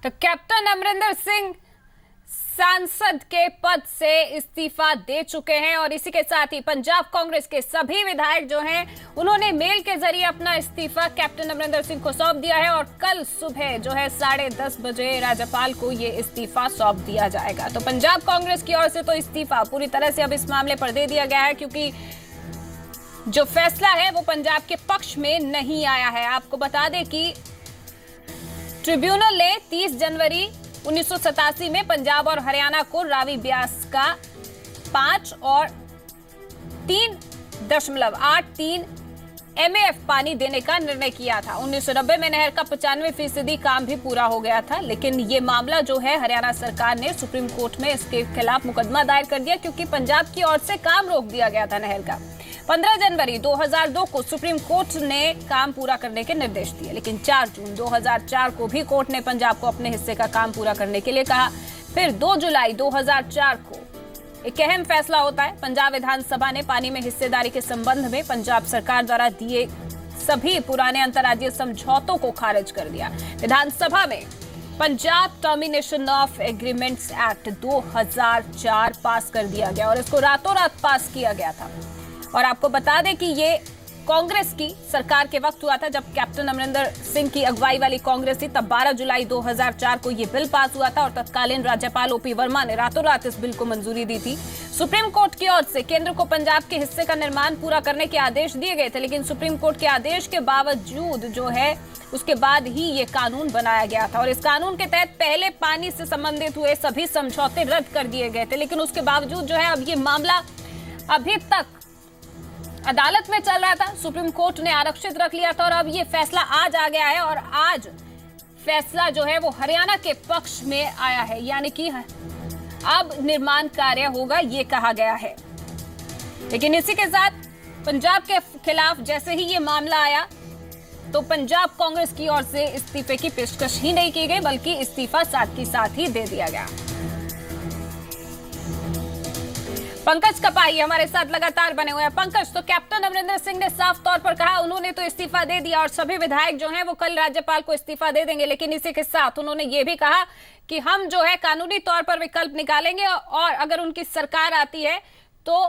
तो कैप्टन अमरिंदर सिंह सांसद के पद से इस्तीफा दे चुके हैं और इसी के साथ ही पंजाब कांग्रेस के सभी विधायक जो हैं उन्होंने मेल के जरिए अपना इस्तीफा कैप्टन अमरिंदर सिंह को सौंप दिया है और कल सुबह जो है 10:30 बजे राज्यपाल को ये इस्तीफा सौंप दिया जाएगा। तो पंजाब कांग्रेस की ओर से तो इस्तीफा पूरी तरह से अब इस मामले पर दे दिया गया है, क्योंकि जो फैसला है वो पंजाब के पक्ष में नहीं आया है। आपको बता दें कि ट्रिब्यूनल ने 30 जनवरी 1987 में पंजाब और हरियाणा को रावी ब्यास का 5 और 3.83 MAF पानी देने का निर्णय किया था। 1990 में नहर का 95% काम भी पूरा हो गया था, लेकिन ये मामला जो है हरियाणा सरकार ने सुप्रीम कोर्ट में इसके खिलाफ मुकदमा दायर कर दिया, क्योंकि पंजाब की ओर से काम रोक दिया गया था नहर का। 15 जनवरी 2002 को सुप्रीम कोर्ट ने काम पूरा करने के निर्देश दिए, लेकिन 4 जून 2004 को भी कोर्ट ने पंजाब को अपने हिस्से का काम पूरा करने के लिए कहा। फिर 2 जुलाई 2004 को एक अहम फैसला होता है। पंजाब विधानसभा ने पानी में हिस्सेदारी के संबंध में पंजाब सरकार द्वारा दिए सभी पुराने अंतर्राज्यीय समझौतों को खारिज कर दिया। विधानसभा में Punjab termination of agreements act 2004 पास कर दिया गया और इसको रातों रात पास किया गया था। और आपको बता दें कि ये कांग्रेस की सरकार के वक्त हुआ था, जब कैप्टन अमरिंदर सिंह की अगुवाई वाली कांग्रेस थी। तब 12 जुलाई 2004 को ये बिल पास हुआ था और तत्कालीन राज्यपाल OP वर्मा ने रातों रात इस बिल को मंजूरी दी थी। सुप्रीम कोर्ट की ओर से केंद्र को पंजाब के हिस्से का निर्माण पूरा करने के आदेश दिए गए थे, लेकिन सुप्रीम कोर्ट के आदेश के बावजूद जो है उसके बाद ही ये कानून बनाया गया था और इस कानून के तहत पहले पानी से संबंधित हुए सभी समझौते रद्द कर दिए गए थे। लेकिन उसके बावजूद जो है अब ये मामला अभी तक अदालत में चल रहा था। सुप्रीम कोर्ट ने आरक्षित रख लिया था और अब ये फैसला आज आ गया है और आज फैसला जो है वो हरियाणा के पक्ष में आया है, यानी कि अब निर्माण कार्य होगा ये कहा गया है। लेकिन इसी के साथ पंजाब के खिलाफ जैसे ही ये मामला आया तो पंजाब कांग्रेस की ओर से इस्तीफे की पेशकश ही नहीं की गई, बल्कि इस्तीफा साथ ही साथ ही दे दिया गया। पंकज कपाही हमारे साथ लगातार बने हुए हैं। पंकज, तो कैप्टन अमरिंदर सिंह ने साफ तौर पर कहा उन्होंने तो इस्तीफा दे दिया और सभी विधायक जो हैं वो कल राज्यपाल को इस्तीफा दे देंगे, लेकिन इसी के साथ उन्होंने ये भी कहा कि हम जो है कानूनी तौर पर विकल्प निकालेंगे और अगर उनकी सरकार आती है तो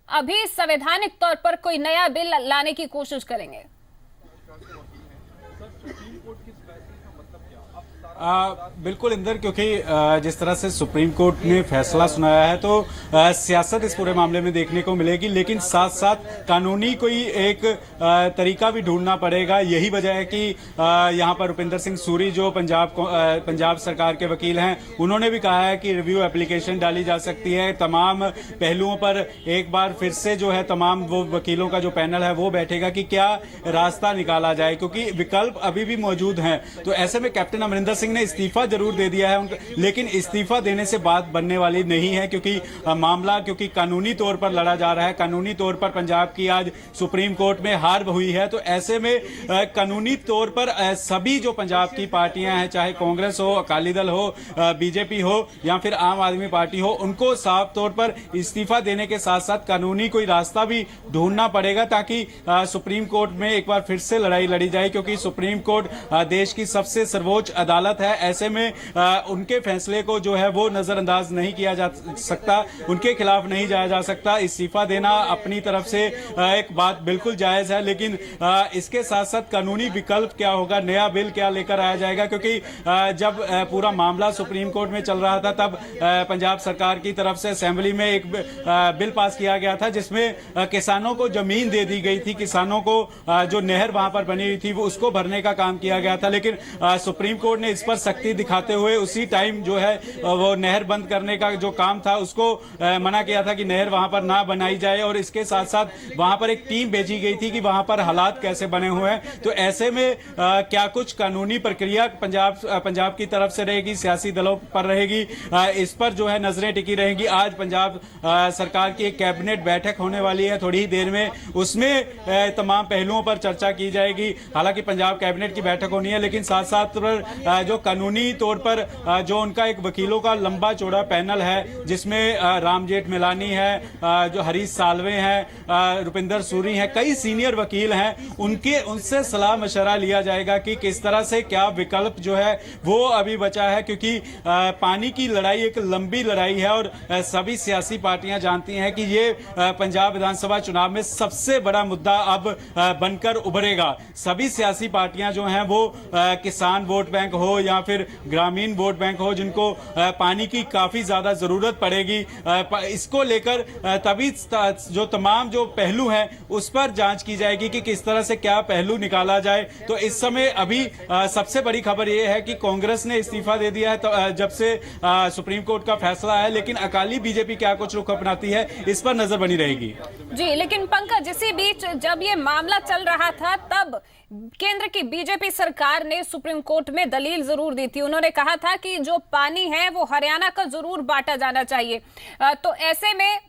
अभी संवैधानिक तौर पर कोई नया बिल लाने की कोशिश करेंगे। बिल्कुल इंदर, क्योंकि जिस तरह से सुप्रीम कोर्ट ने फैसला सुनाया है तो सियासत इस पूरे मामले में देखने को मिलेगी, लेकिन साथ साथ कानूनी कोई एक तरीका भी ढूंढना पड़ेगा। यही वजह है कि यहाँ पर रुपिंदर सिंह सूरी जो पंजाब सरकार के वकील हैं, उन्होंने भी कहा है कि रिव्यू एप्लीकेशन डाली जा सकती है। तमाम पहलुओं पर एक बार फिर से जो है तमाम वो वकीलों का जो पैनल है वो बैठेगा कि क्या रास्ता निकाला जाए, क्योंकि विकल्प अभी भी मौजूद हैं। तो ऐसे में कैप्टन अमरिंदर सिंह ने इस्तीफा जरूर दे दिया है, लेकिन इस्तीफा देने से बात बनने वाली नहीं है, क्योंकि मामला कानूनी तौर पर लड़ा जा रहा है। कानूनी तौर पर पंजाब की आज सुप्रीम कोर्ट में हार हुई है, तो ऐसे में कानूनी तौर पर सभी जो पंजाब की पार्टियां हैं, चाहे कांग्रेस हो, अकाली दल हो, बीजेपी हो या फिर आम आदमी पार्टी हो, उनको साफ तौर पर इस्तीफा देने के साथ साथ कानूनी कोई रास्ता भी ढूंढना पड़ेगा, ताकि सुप्रीम कोर्ट में एक बार फिर से लड़ाई लड़ी जाए, क्योंकि सुप्रीम कोर्ट देश की सबसे सर्वोच्च अदालत है। ऐसे में उनके फैसले को जो है वो नजरअंदाज नहीं किया जा सकता, उनके खिलाफ नहीं जाया जा सकता। इस्तीफा देना अपनी तरफ से एक बात बिल्कुल जायज है, लेकिन इसके साथ साथ कानूनी विकल्प क्या होगा, नया बिल क्या लेकर आया जाएगा, क्योंकि जब पूरा मामला सुप्रीम कोर्ट में चल रहा था तब पंजाब सरकार की तरफ से असेंबली में एक बिल पास किया गया था, जिसमें किसानों को जमीन दे दी गई थी, किसानों को जो नहर वहां पर बनी हुई थी वो उसको भरने का काम किया गया था। लेकिन सुप्रीम कोर्ट ने इस पर सख्ती दिखाते हुए उसी टाइम जो है वो नहर बंद करने का जो काम था उसको मना किया था कि नहर वहां पर ना बनाई जाए, और इसके साथ साथ वहां पर एक टीम भेजी गई थी कि वहां पर हालात कैसे बने हुए हैं। तो ऐसे में क्या कुछ कानूनी प्रक्रिया पंजाब की तरफ से रहेगी, सियासी दलों पर रहेगी, इस पर जो है नजरें टिकी रहेंगी। आज पंजाब सरकार की एक कैबिनेट बैठक होने वाली है थोड़ी ही देर में, उसमें तमाम पहलुओं पर चर्चा की जाएगी। हालांकि पंजाब कैबिनेट की बैठक होनी है, लेकिन साथ साथ जो जो कानूनी तौर पर जो उनका एक वकीलों का लंबा चौड़ा पैनल है, जिसमें राम जेठमलानी है, जो हरीश साल्वे हैं, रुपिंदर सूरी हैं, कई सीनियर वकील हैं, उनसे सलाह मशवरा लिया जाएगा कि किस तरह से क्या विकल्प जो है वो अभी बचा है, क्योंकि पानी की लड़ाई एक लंबी लड़ाई है और सभी सियासी पार्टियां जानती हैं कि ये पंजाब विधानसभा चुनाव में सबसे बड़ा मुद्दा अब बनकर उभरेगा। सभी सियासी पार्टियां जो हैं वो किसान वोट बैंक हो या फिर ग्रामीण वोट बैंक हो, जिनको पानी की काफी ज्यादा जरूरत पड़ेगी, इसको लेकर तभी जो तमाम जो पहलू हैं उस पर जांच की जाएगी कि किस तरह से क्या पहलू निकाला जाए। तो इस समय अभी सबसे बड़ी खबर यह है कि कांग्रेस ने इस्तीफा दे दिया है तो जब से सुप्रीम कोर्ट का फैसला है, लेकिन अकाली बीजेपी क्या कुछ रुख अपनाती है इस पर नजर बनी रहेगी। जी, लेकिन पंकज, इसी बीच जब ये मामला चल रहा था तब केंद्र की बीजेपी सरकार ने सुप्रीम कोर्ट में दलील जरूर दी थी। उन्होंने कहा था कि जो पानी है वो हरियाणा का जरूर बांटा जाना चाहिए। तो ऐसे में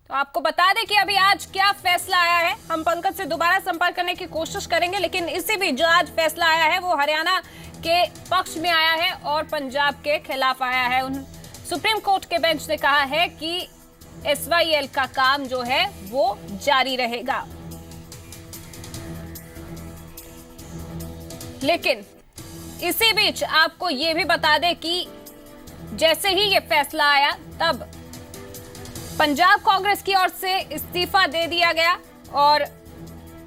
तो आपको बता दें कि अभी आज क्या फैसला आया है। हम पंकज से दोबारा संपर्क करने की कोशिश करेंगे, लेकिन इसी बीच जो आज फैसला आया है वो हरियाणा के पक्ष में आया है और पंजाब के खिलाफ आया है। सुप्रीम कोर्ट के बेंच ने कहा है कि SYL का काम जो है वो जारी रहेगा, लेकिन इसी बीच आपको ये भी बता दें कि जैसे ही ये फैसला आया तब पंजाब कांग्रेस की ओर से इस्तीफा दे दिया गया और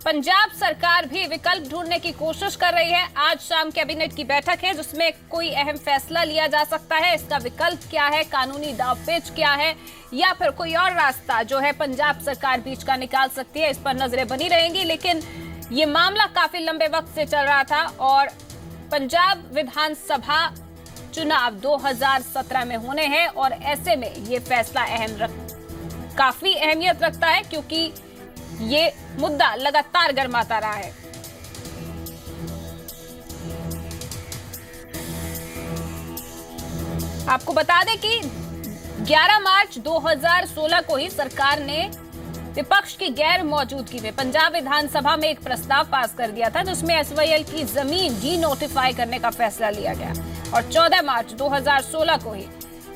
पंजाब सरकार भी विकल्प ढूंढने की कोशिश कर रही है। आज शाम कैबिनेट की बैठक है जिसमें कोई अहम फैसला लिया जा सकता है। इसका विकल्प क्या है, कानूनी दावपेच क्या है, या फिर कोई और रास्ता जो है पंजाब सरकार बीच का निकाल सकती है, इस पर नजरें बनी रहेंगी। लेकिन ये मामला काफी लंबे वक्त से चल रहा था और पंजाब विधानसभा चुनाव 2017 में होने हैं और ऐसे में ये फैसला काफी अहमियत रखता है, क्योंकि ये मुद्दा लगातार गर्माता रहा है। आपको बता दें कि 11 मार्च 2016 को ही सरकार ने विपक्ष की गैर मौजूदगी में पंजाब विधानसभा में एक प्रस्ताव पास कर दिया था जिसमें SYL की जमीन डी नोटिफाई करने का फैसला लिया गया और 14 मार्च 2016 को ही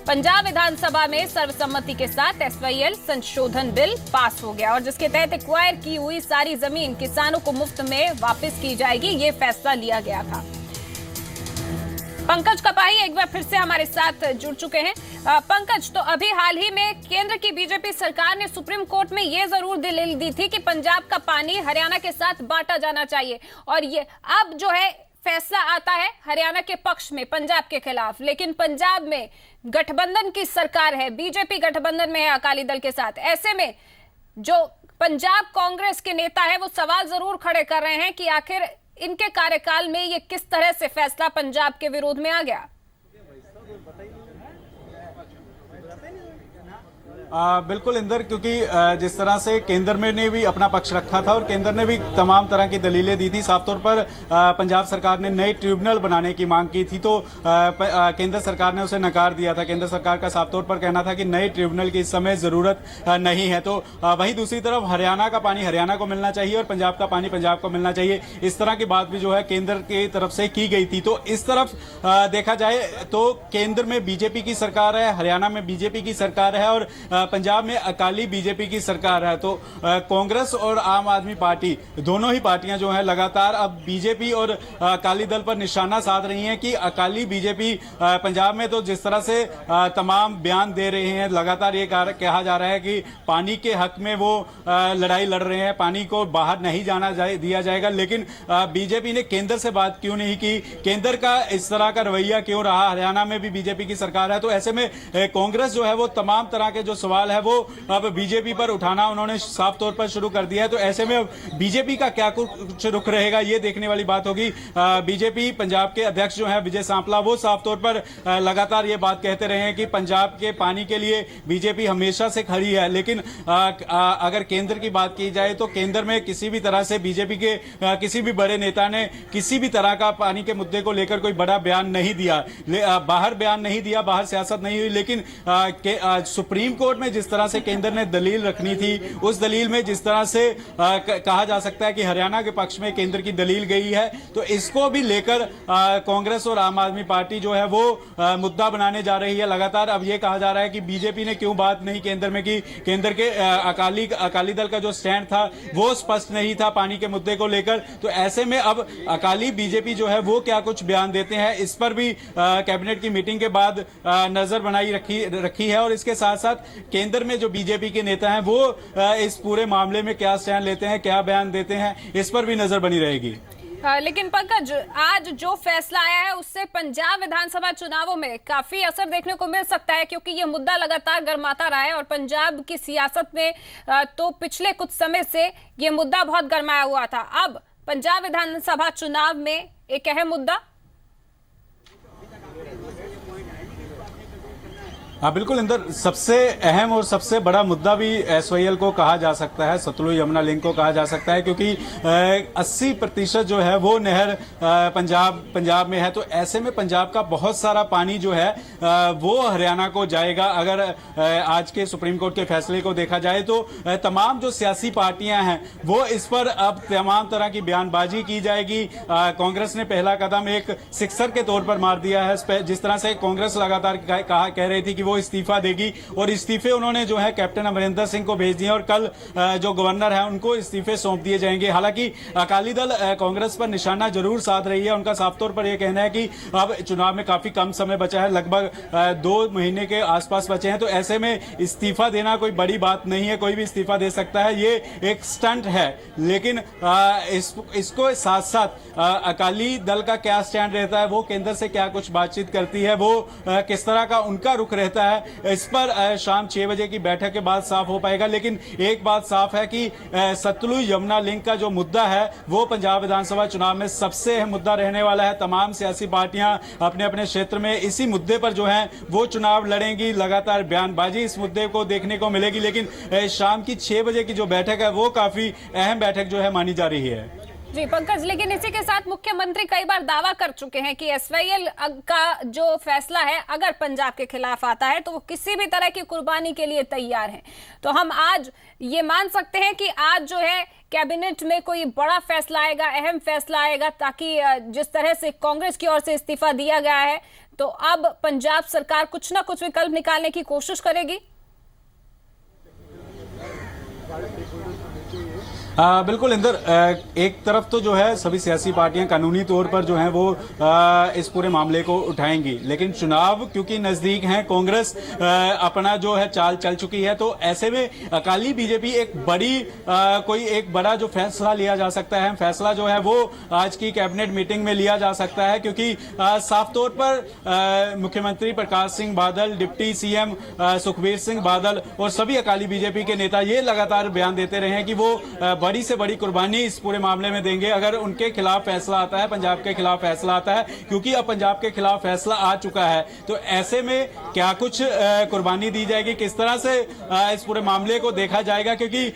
पंजाब विधानसभा में सर्वसम्मति के साथ SYL संशोधन बिल पास हो गया और जिसके तहत एक्वायर की हुई सारी जमीन किसानों को मुफ्त में वापस की जाएगी, ये फैसला लिया गया था। पंकज कपाही एक बार फिर से हमारे साथ जुड़ चुके हैं। पंकज, तो अभी हाल ही में केंद्र की बीजेपी सरकार ने सुप्रीम कोर्ट में ये जरूर दलील दी थी कि पंजाब का पानी हरियाणा के साथ बांटा जाना चाहिए और ये अब जो है फैसला आता है हरियाणा के पक्ष में पंजाब के खिलाफ, लेकिन पंजाब में गठबंधन की सरकार है, बीजेपी गठबंधन में है अकाली दल के साथ। ऐसे में जो पंजाब कांग्रेस के नेता है वो सवाल जरूर खड़े कर रहे हैं कि आखिर इनके कार्यकाल में ये किस तरह से फैसला पंजाब के विरोध में आ गया। बिल्कुल इंदर, क्योंकि जिस तरह से केंद्र में ने भी अपना पक्ष रखा था और केंद्र ने भी तमाम तरह की दलीलें दी थी। साफ तौर पर पंजाब सरकार ने नए ट्रिब्यूनल बनाने की मांग की थी तो केंद्र सरकार ने उसे नकार दिया था। केंद्र सरकार का साफ तौर पर कहना था कि नए ट्रिब्यूनल की इस समय जरूरत नहीं है। तो वहीं दूसरी तरफ हरियाणा का पानी हरियाणा को मिलना चाहिए और पंजाब का पानी पंजाब को मिलना चाहिए, इस तरह की बात भी जो है केंद्र की तरफ से की गई थी। तो इस तरफ देखा जाए तो केंद्र में बीजेपी की सरकार है, हरियाणा में बीजेपी की सरकार है और पंजाब में अकाली बीजेपी की सरकार है। तो कांग्रेस और आम आदमी पार्टी दोनों ही पार्टियां जो हैं लगातार अब बीजेपी और अकाली दल पर निशाना साध रही हैं कि अकाली बीजेपी पंजाब में तो जिस तरह से तमाम बयान दे रहे हैं, लगातार ये कहा जा रहा है कि पानी के हक में वो लड़ाई लड़ रहे हैं, पानी को बाहर नहीं जाना दिया जाएगा। लेकिन बीजेपी ने केंद्र से बात क्यों नहीं की, केंद्र का इस तरह का रवैया क्यों रहा, हरियाणा में भी बीजेपी की सरकार है। तो ऐसे में कांग्रेस जो है वो तमाम तरह के जो सवाल है वो अब बीजेपी पर उठाना उन्होंने साफ तौर पर शुरू कर दिया है। तो ऐसे में बीजेपी का क्या कुछ रुख रहेगा ये देखने वाली बात होगी। बीजेपी पंजाब के अध्यक्ष जो है विजय सांपला वो साफ तौर पर लगातार ये बात कहते रहे हैं कि पंजाब के पानी के लिए बीजेपी हमेशा से खड़ी है। लेकिन अगर केंद्र की बात की जाए तो केंद्र में किसी भी तरह से बीजेपी के किसी भी बड़े नेता ने किसी भी तरह का पानी के मुद्दे को लेकर कोई बड़ा बयान नहीं दिया, बाहर बयान नहीं दिया, बाहर सियासत नहीं हुई। लेकिन सुप्रीम कोर्ट में जिस तरह से केंद्र ने दलील रखनी थी, उस दलील में जिस तरह से कहा जा सकता है कि हरियाणा के पक्ष में केंद्र की दलील गई है, तो इसको भी लेकर कांग्रेस और आम आदमी पार्टी जो है वो मुद्दा बनाने जा रही है लगातार। अब ये कहा जा रहा है कि बीजेपी ने क्यों बात नहीं केंद्र में की, केंद्र के अकाली दल का जो स्टैंड था वो स्पष्ट नहीं था पानी के मुद्दे को लेकर। तो ऐसे में अब अकाली बीजेपी जो है वो क्या कुछ बयान देते हैं, इस पर भी कैबिनेट की मीटिंग के बाद नजर बनाई रखी है। और इसके साथ साथ केंद्र में जो बीजेपी के नेता हैं वो इस पूरे मामले में क्या स्टैंड लेते हैं, क्या बयान देते हैं, इस पर भी नजर बनी रहेगी। लेकिन पंकज, आज जो फैसला आया है उससे पंजाब विधानसभा चुनावों में काफी असर देखने को मिल सकता है, क्योंकि ये मुद्दा लगातार गर्माता रहा है और पंजाब की सियासत में तो पिछले कुछ समय से ये मुद्दा बहुत गर्माया हुआ था। अब पंजाब विधानसभा चुनाव में एक अहम मुद्दा। हाँ बिल्कुल इंदर, सबसे अहम और सबसे बड़ा मुद्दा भी एसवाईएल को कहा जा सकता है, सतलुज यमुना लिंक को कहा जा सकता है, क्योंकि 80% जो है वो नहर पंजाब में है। तो ऐसे में पंजाब का बहुत सारा पानी जो है वो हरियाणा को जाएगा। अगर आज के सुप्रीम कोर्ट के फैसले को देखा जाए तो तमाम जो सियासी पार्टियां हैं वो इस पर अब तमाम तरह की बयानबाजी की जाएगी। कांग्रेस ने पहला कदम एक सिक्सर के तौर पर मार दिया है। जिस तरह से कांग्रेस लगातार कह रही थी कि वो इस्तीफा देगी, और इस्तीफे उन्होंने जो है कैप्टन अमरिंदर सिंह को भेज दिए और कल जो गवर्नर है उनको इस्तीफे सौंप दिए जाएंगे। हालांकि अकाली दल कांग्रेस पर निशाना जरूर साध रही है। उनका साफ तौर पर यह कहना है कि अब चुनाव में काफी कम समय बचा है, लगभग 2 महीने के आसपास बचे हैं। तो ऐसे में इस्तीफा देना कोई बड़ी बात नहीं है, कोई भी इस्तीफा दे सकता है, ये एक स्टंट है। लेकिन इसको साथ साथ अकाली दल का क्या स्टैंड रहता है, वो केंद्र से क्या कुछ बातचीत करती है, वो किस तरह का उनका रुख रहता है, इस पर शाम 6 बजे की बैठक के बाद साफ हो पाएगा। लेकिन एक बात साफ है कि सतलुज यमुना लिंक का जो मुद्दा है वो पंजाब विधानसभा चुनाव में सबसे अहम मुद्दा रहने वाला है। तमाम सियासी पार्टियां अपने अपने क्षेत्र में इसी मुद्दे पर जो है वो चुनाव लड़ेंगी। लगातार बयानबाजी इस मुद्दे को देखने को मिलेगी। लेकिन शाम की 6 बजे की जो बैठक है वो काफी अहम बैठक जो है मानी जा रही है। जी पंकज, लेकिन इसी के साथ मुख्यमंत्री कई बार दावा कर चुके हैं कि एसवाईएल का जो फैसला है अगर पंजाब के खिलाफ आता है तो वो किसी भी तरह की कुर्बानी के लिए तैयार हैं। तो हम आज ये मान सकते हैं कि आज जो है कैबिनेट में कोई बड़ा फैसला आएगा, अहम फैसला आएगा, ताकि जिस तरह से कांग्रेस की ओर से इस्तीफा दिया गया है तो अब पंजाब सरकार कुछ ना कुछ विकल्प निकालने की कोशिश करेगी। बिल्कुल इंदर, एक तरफ तो जो है सभी सियासी पार्टियां कानूनी तौर पर जो हैं वो इस पूरे मामले को उठाएंगी, लेकिन चुनाव क्योंकि नजदीक हैं, कांग्रेस अपना जो है चाल चल चुकी है। तो ऐसे में अकाली बीजेपी कोई एक बड़ा जो फैसला लिया जा सकता है, फैसला जो है वो आज की कैबिनेट मीटिंग में लिया जा सकता है। क्योंकि साफ तौर पर मुख्यमंत्री प्रकाश सिंह बादल, डिप्टी सीएम सुखबीर सिंह बादल और सभी अकाली बीजेपी के नेता ये लगातार बयान देते रहे हैं कि वो बड़ी से बड़ी कुर्बानी इस पूरे मामले में देंगे अगर उनके खिलाफ फैसला आता है, पंजाब के खिलाफ फैसला आता है। क्योंकि अब पंजाब के खिलाफ फैसला आ चुका है, तो ऐसे में क्या कुछ कुर्बानी दी जाएगी, किस तरह से इस पूरे मामले को देखा जाएगा। क्योंकि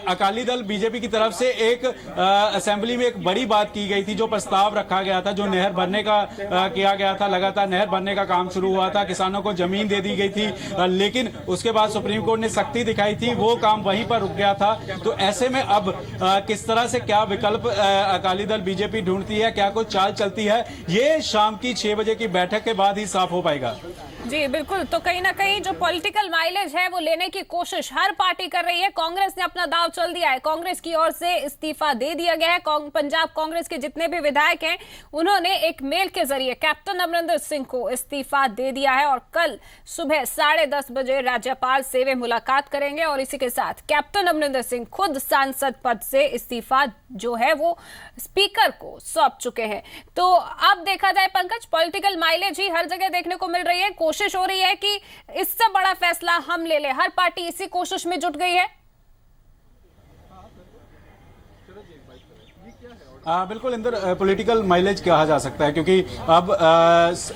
अकाली दल बीजेपी की तरफ से एक असेंबली में एक बड़ी बात की गई थी, जो प्रस्ताव रखा गया था, जो नहर भरने का किया गया था, लगातार नहर भरने का काम शुरू हुआ था, किसानों को जमीन दे दी गई थी, लेकिन उसके बाद सुप्रीम कोर्ट ने सख्ती दिखाई थी, वो काम वहीं पर रुक गया था। तो ऐसे में अब किस तरह से क्या विकल्प अकाली दल बीजेपी ढूंढती है, क्या कुछ चाल चलती है, ये शाम की 6 बजे की बैठक के बाद ही साफ हो पाएगा। जी बिल्कुल, तो कहीं ना कहीं जो पॉलिटिकल माइलेज है वो लेने की कोशिश हर पार्टी कर रही है। कांग्रेस ने अपना दाव चल दिया है, कांग्रेस की ओर से इस्तीफा दे दिया गया है। पंजाब कांग्रेस के जितने भी विधायक हैं उन्होंने एक मेल के जरिए कैप्टन अमरिंदर सिंह को इस्तीफा दे दिया है और कल सुबह 10:30 बजे राज्यपाल से वे मुलाकात करेंगे और इसी के साथ कैप्टन अमरिंदर सिंह खुद सांसद पद से इस्तीफा जो है वो स्पीकर को सौंप चुके हैं। तो अब देखा जाए पंकज, पॉलिटिकल माइलेज ही हर जगह देखने को मिल रही है। कोशिश हो रही है कि इससे बड़ा फैसला हम ले लें, हर पार्टी इसी कोशिश में जुट गई है। बिल्कुल इंदर, पॉलिटिकल माइलेज कहा जा सकता है, क्योंकि अब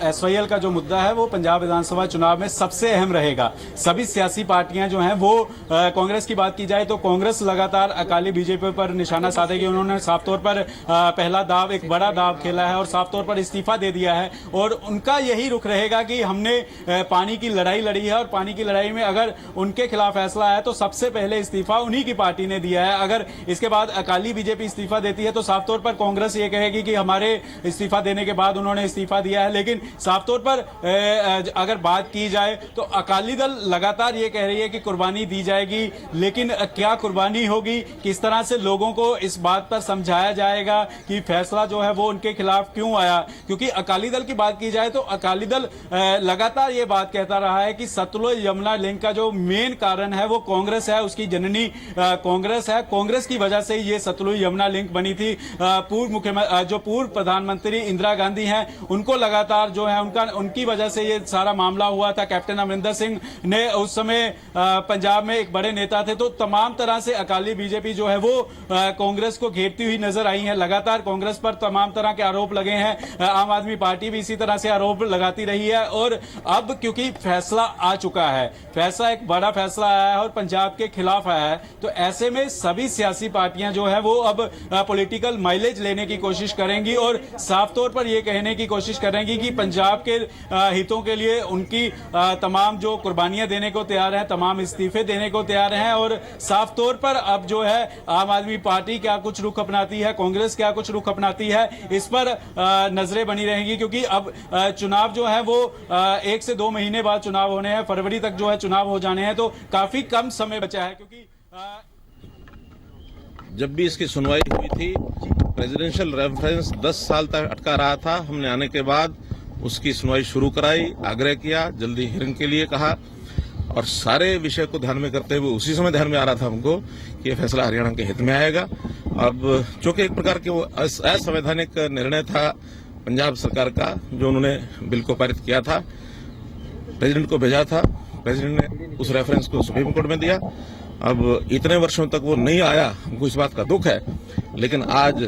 एसवाईएल का जो मुद्दा है वो पंजाब विधानसभा चुनाव में सबसे अहम रहेगा। सभी सियासी पार्टियां जो हैं वो, कांग्रेस की बात की जाए तो कांग्रेस लगातार अकाली बीजेपी पर निशाना साधेगी। उन्होंने साफ तौर पर पहला दाव, एक बड़ा दाव खेला है और साफ तौर पर इस्तीफा दे दिया है, और उनका यही रुख रहेगा कि हमने पानी की लड़ाई लड़ी है और पानी की लड़ाई में अगर उनके खिलाफ फैसला है तो सबसे पहले इस्तीफा उन्हीं की पार्टी ने दिया है। अगर इसके बाद अकाली बीजेपी इस्तीफा देती है तो साफ तौर पर कांग्रेस ये कहेगी कि हमारे इस्तीफा देने के बाद उन्होंने इस्तीफा दिया है। लेकिन साफ तौर पर अगर बात की जाए तो अकाली दल लगातार ये कह रही है कि कुर्बानी दी जाएगी, लेकिन क्या कुर्बानी होगी, किस तरह से लोगों को इस बात पर समझाया जाएगा कि फैसला जो है वो उनके खिलाफ क्यों आया। क्योंकि अकाली दल की बात की जाए तो अकाली दल लगातार ये बात कहता रहा है कि सतलुज यमुना लिंक का जो मेन कारण है वो कांग्रेस है, उसकी जननी कांग्रेस है। कांग्रेस की वजह से ये सतलुज यमुना लिंक बनी थी। जो पूर्व प्रधानमंत्री इंदिरा गांधी हैं, उनको लगातार जो है उनकी वजह से ये सारा मामला हुआ था। कैप्टन अमरिंदर सिंह ने उस समय पंजाब में एक बड़े नेता थे, तो तमाम तरह से अकाली बीजेपी जो है वो कांग्रेस को घेरती हुई नजर आई है। लगातार कांग्रेस पर तमाम तरह के आरोप लगे हैं। आम आदमी पार्टी भी इसी तरह से आरोप लगाती रही है, और अब क्योंकि फैसला आ चुका है, फैसला एक बड़ा फैसला आया है और पंजाब के खिलाफ आया है, तो ऐसे में सभी सियासी पार्टियां जो है वो अब पॉलिटिकल माइलेज लेने की कोशिश करेंगी और साफ तौर पर यह कहने की कोशिश करेंगी कि पंजाब के हितों के लिए उनकी तमाम जो कुर्बानियां देने को तैयार हैं, तमाम इस्तीफे देने को तैयार हैं। और साफ तौर पर अब जो है आम आदमी पार्टी क्या कुछ रुख अपनाती है, कांग्रेस क्या कुछ रुख अपनाती है, इस पर नजरें बनी रहेंगी। क्योंकि अब चुनाव जो है वो 1 से 2 महीने बाद चुनाव होने हैं, फरवरी तक जो है चुनाव हो जाने हैं, तो काफी कम समय बचा है। क्योंकि जब भी इसकी सुनवाई हुई थी, प्रेसिडेंशियल रेफरेंस 10 साल तक अटका रहा था। हमने आने के बाद उसकी सुनवाई शुरू कराई, आग्रह किया, जल्दी हियरिंग के लिए कहा, और सारे विषय को ध्यान में करते हुए उसी समय ध्यान में आ रहा था हमको कि यह फैसला हरियाणा के हित में आएगा। अब चूंकि एक प्रकार के वो असंवैधानिक निर्णय था पंजाब सरकार का, जो उन्होंने बिल को पारित किया था, प्रेसिडेंट को भेजा था, प्रेसिडेंट ने उस रेफरेंस को सुप्रीम कोर्ट में दिया। अब इतने वर्षों तक वो नहीं आया, हमको इस बात का दुख है, लेकिन आज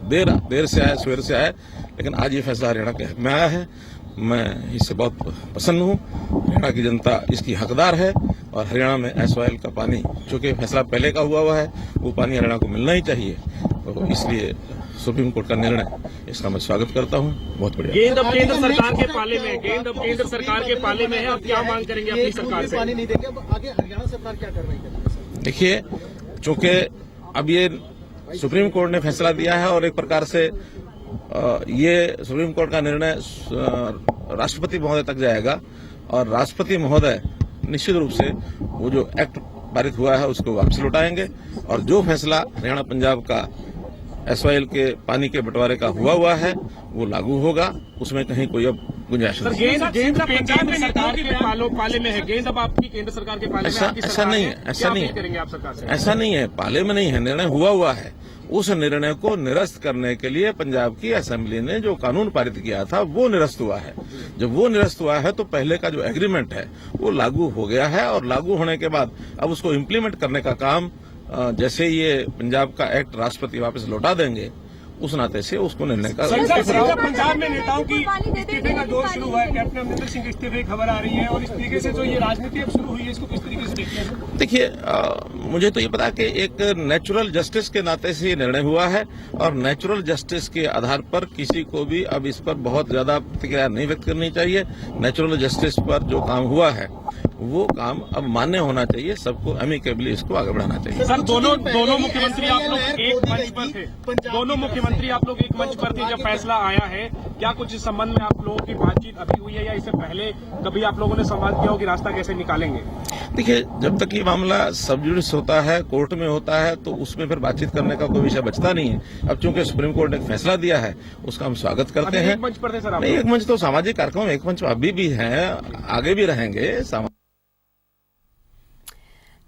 देर से आया, सवेर से आया, लेकिन आज ये फैसला हरियाणा के हक में आया है। मैं इससे बहुत प्रसन्न हूँ। हरियाणा की जनता इसकी हकदार है, और हरियाणा में एसवाईएल का पानी, चूंकि फैसला पहले का हुआ है, वो पानी हरियाणा को मिलना ही चाहिए, तो इसलिए सुप्रीम कोर्ट का निर्णय, इसका मैं स्वागत करता हूं। बहुत बढ़िया। गेंद अब केंद्र सरकार के पाले में है, गेंद अब केंद्र सरकार के पाले में है। अब क्या मांग करेंगे अपनी सरकार से? पानी नहीं देंगे, अब आगे हरियाणा सरकार क्या कार्रवाई करेगी? देखिए, चूंकि अब ये सुप्रीम कोर्ट ने फैसला दिया है, और एक प्रकार से ये सुप्रीम कोर्ट का निर्णय राष्ट्रपति महोदय तक जाएगा, और राष्ट्रपति महोदय निश्चित रूप से वो जो एक्ट पारित हुआ है उसको वापस लौटाएंगे, और जो फैसला हरियाणा पंजाब का एसवाईएल के पानी के बंटवारे का हुआ है वो लागू होगा, उसमें कहीं कोई अब गुंजाइश नहीं। गेंद सरकार के पाले में है, गेंद अब आपकी केंद्र सरकार के पाले में। ऐसा नहीं है, ऐसा नहीं करेंगे आप सरकार से? ऐसा नहीं है, पाले में नहीं है, निर्णय हुआ है। उस निर्णय को निरस्त करने के लिए पंजाब की असेंबली ने जो कानून पारित किया था वो निरस्त हुआ है। जब वो निरस्त हुआ है तो पहले का जो एग्रीमेंट है वो लागू हो गया है, और लागू होने के बाद अब उसको इम्प्लीमेंट करने का काम, जैसे ये पंजाब का एक्ट राष्ट्रपति वापस लौटा देंगे, उस नाते से उसको निर्णय का। पंजाब में नेताओं की इस्तीफे का दौर शुरू हुआ है, कैप्टन अमरिंदर सिंह के इस्तीफे की खबर आ रही है, और इस तरीके से जो ये राजनीति अब शुरू हुई है, इसको किस तरीके से देखते हैं? देखिए, मुझे तो ये पता कि एक नेचुरल जस्टिस के नाते से ये निर्णय हुआ है, और नेचुरल जस्टिस के आधार पर किसी को भी अब इस पर बहुत ज्यादा प्रतिक्रिया नहीं व्यक्त करनी चाहिए। नेचुरल जस्टिस पर जो काम हुआ है वो काम अब मान्य होना चाहिए, सबको अमिकेबली इसको आगे बढ़ाना चाहिए। सर, दोनों मुख्यमंत्री आप लोग एक मंच पर थे, दोनों मुख्यमंत्री आप लोग एक मंच पर थे जब फैसला आया है। क्या कुछ इस संबंध में आप लोगों की बातचीत अभी हुई है, या इससे पहले कभी आप लोगों ने संवाद किया हो कि रास्ता कैसे निकालेंगे? देखिए, जब तक ये मामला सब जुडिस होता है, कोर्ट में होता है, तो उसमें फिर बातचीत करने का कोई विषय बचता नहीं है। अब चूंकि सुप्रीम कोर्ट ने फैसला दिया है, उसका हम स्वागत करते हैं। एक मंच पर थे सर? नहीं, एक मंच तो सामाजिक कार्यक्रम, एक मंच अभी भी है, आगे भी रहेंगे।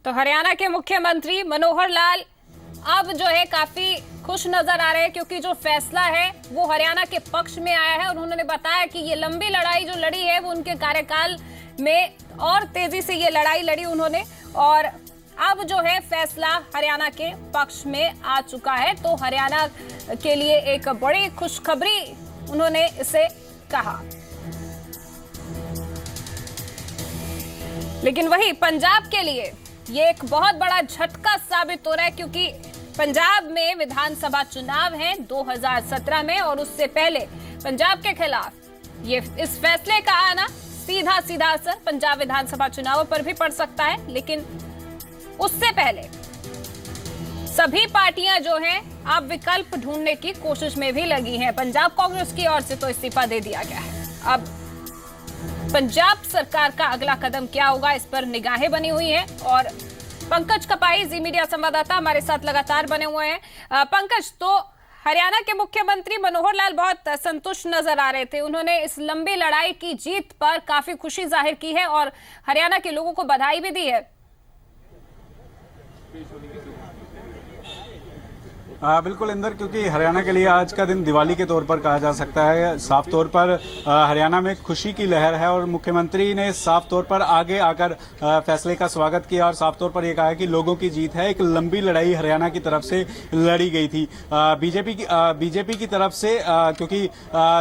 तो हरियाणा के मुख्यमंत्री मनोहर लाल अब जो है काफी खुश नजर आ रहे हैं, क्योंकि जो फैसला है वो हरियाणा के पक्ष में आया है। और उन्होंने बताया कि ये लंबी लड़ाई जो लड़ी है वो उनके कार्यकाल में और तेजी से ये लड़ाई लड़ी उन्होंने, और अब जो है फैसला हरियाणा के पक्ष में आ चुका है। तो हरियाणा के लिए एक बड़ी खुशखबरी उन्होंने इसे कहा। लेकिन वही पंजाब के लिए ये एक बहुत बड़ा झटका साबित हो रहा है, क्योंकि पंजाब में विधानसभा चुनाव हैं 2017 में, और उससे पहले पंजाब के खिलाफ ये इस फैसले का आना सीधा असर पंजाब विधानसभा चुनावों पर भी पड़ सकता है। लेकिन उससे पहले सभी पार्टियां जो हैं अब विकल्प ढूंढने की कोशिश में भी लगी हैं। पंजाब कांग्रेस की ओर से तो इस्तीफा दे दिया गया है। अब पंजाब सरकार का अगला कदम क्या होगा, इस पर निगाहें बनी हुई हैं। और पंकज कपाई, जी मीडिया संवाददाता, हमारे साथ लगातार बने हुए हैं। पंकज, तो हरियाणा के मुख्यमंत्री मनोहर लाल बहुत संतुष्ट नजर आ रहे थे। उन्होंने इस लंबी लड़ाई की जीत पर काफी खुशी जाहिर की है और हरियाणा के लोगों को बधाई भी दी है। बिल्कुल इंदर, क्योंकि हरियाणा के लिए आज का दिन दिवाली के तौर पर कहा जा सकता है। साफ तौर पर हरियाणा में खुशी की लहर है और मुख्यमंत्री ने साफ तौर पर आगे आकर फैसले का स्वागत किया और साफ तौर पर यह कहा कि लोगों की जीत है। एक लंबी लड़ाई हरियाणा की तरफ से लड़ी गई थी बीजेपी की तरफ से, क्योंकि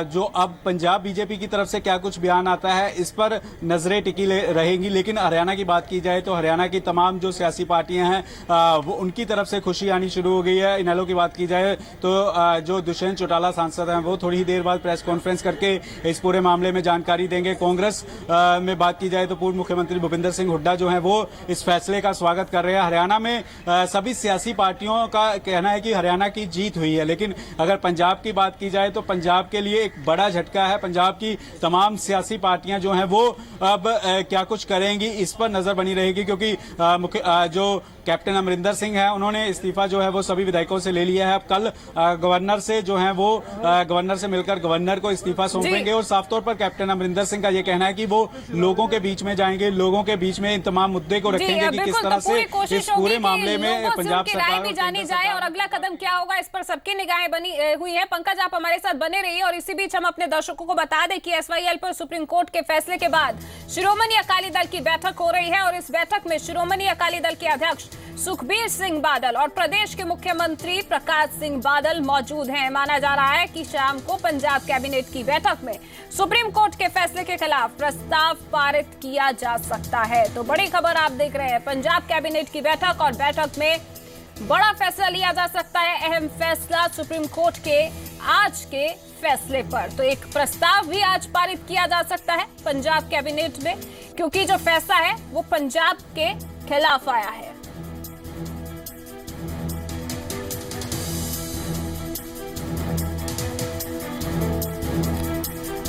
जो अब पंजाब बीजेपी की तरफ से क्या कुछ बयान आता है इस पर नजरें टिकी रहेंगी। लेकिन हरियाणा की बात की जाए तो हरियाणा की तमाम जो सियासी पार्टियां हैं वो उनकी तरफ से खुशी आनी शुरू हो गई है। इनेलो की बात की जाए तो जो दुष्यंत चौटाला सांसद हैं वो थोड़ी ही देर बाद प्रेस कॉन्फ्रेंस करके इस पूरे मामले में जानकारी देंगे। कांग्रेस में बात की जाए तो पूर्व मुख्यमंत्री भूपिंदर सिंह हुड्डा जो हैं वो इस फैसले का स्वागत कर रहे हैं। हरियाणा में सभी सियासी पार्टियों का कहना है कि हरियाणा की जीत हुई है। लेकिन अगर पंजाब की बात की जाए तो पंजाब के लिए एक बड़ा झटका है। पंजाब की तमाम सियासी पार्टियां जो हैं वो अब क्या कुछ करेंगी इस पर नजर बनी रहेगी, क्योंकि जो कैप्टन अमरिंदर सिंह है उन्होंने इस्तीफा जो है वो सभी विधायकों से ले लिया है। अब कल गवर्नर से जो है वो गवर्नर से मिलकर गवर्नर को इस्तीफा सौंपेंगे और साफ तौर पर कैप्टन अमरिंदर सिंह का ये कहना है कि वो लोगों के बीच में जाएंगे, लोगों के बीच में इन तमाम मुद्दे को रखेंगे कि किस तरह से इस पूरे मामले में पंजाब सरकार भी जानी जाए और अगला कदम क्या होगा इस पर सबकी निगाहें बनी हुई है। पंकज, आप हमारे साथ बने रहिए और इसी बीच हम अपने दर्शकों को बता दें कि SYL पर सुप्रीम कोर्ट के फैसले के बाद शिरोमणि अकाली दल की बैठक हो रही है और इस बैठक में शिरोमणि अकाली दल के अध्यक्ष सुखबीर सिंह बादल और प्रदेश के मुख्यमंत्री प्रकाश सिंह बादल मौजूद हैं। माना जा रहा है कि शाम को पंजाब कैबिनेट की बैठक में सुप्रीम कोर्ट के फैसले के खिलाफ प्रस्ताव पारित किया जा सकता है। तो बड़ी खबर आप देख रहे हैं, पंजाब कैबिनेट की बैठक और बैठक में बड़ा फैसला लिया जा सकता है। अहम फैसला सुप्रीम कोर्ट के आज के फैसले पर। तो एक प्रस्ताव भी आज पारित किया जा सकता है पंजाब कैबिनेट में, क्योंकि जो फैसला है वो पंजाब के खिलाफ आया है।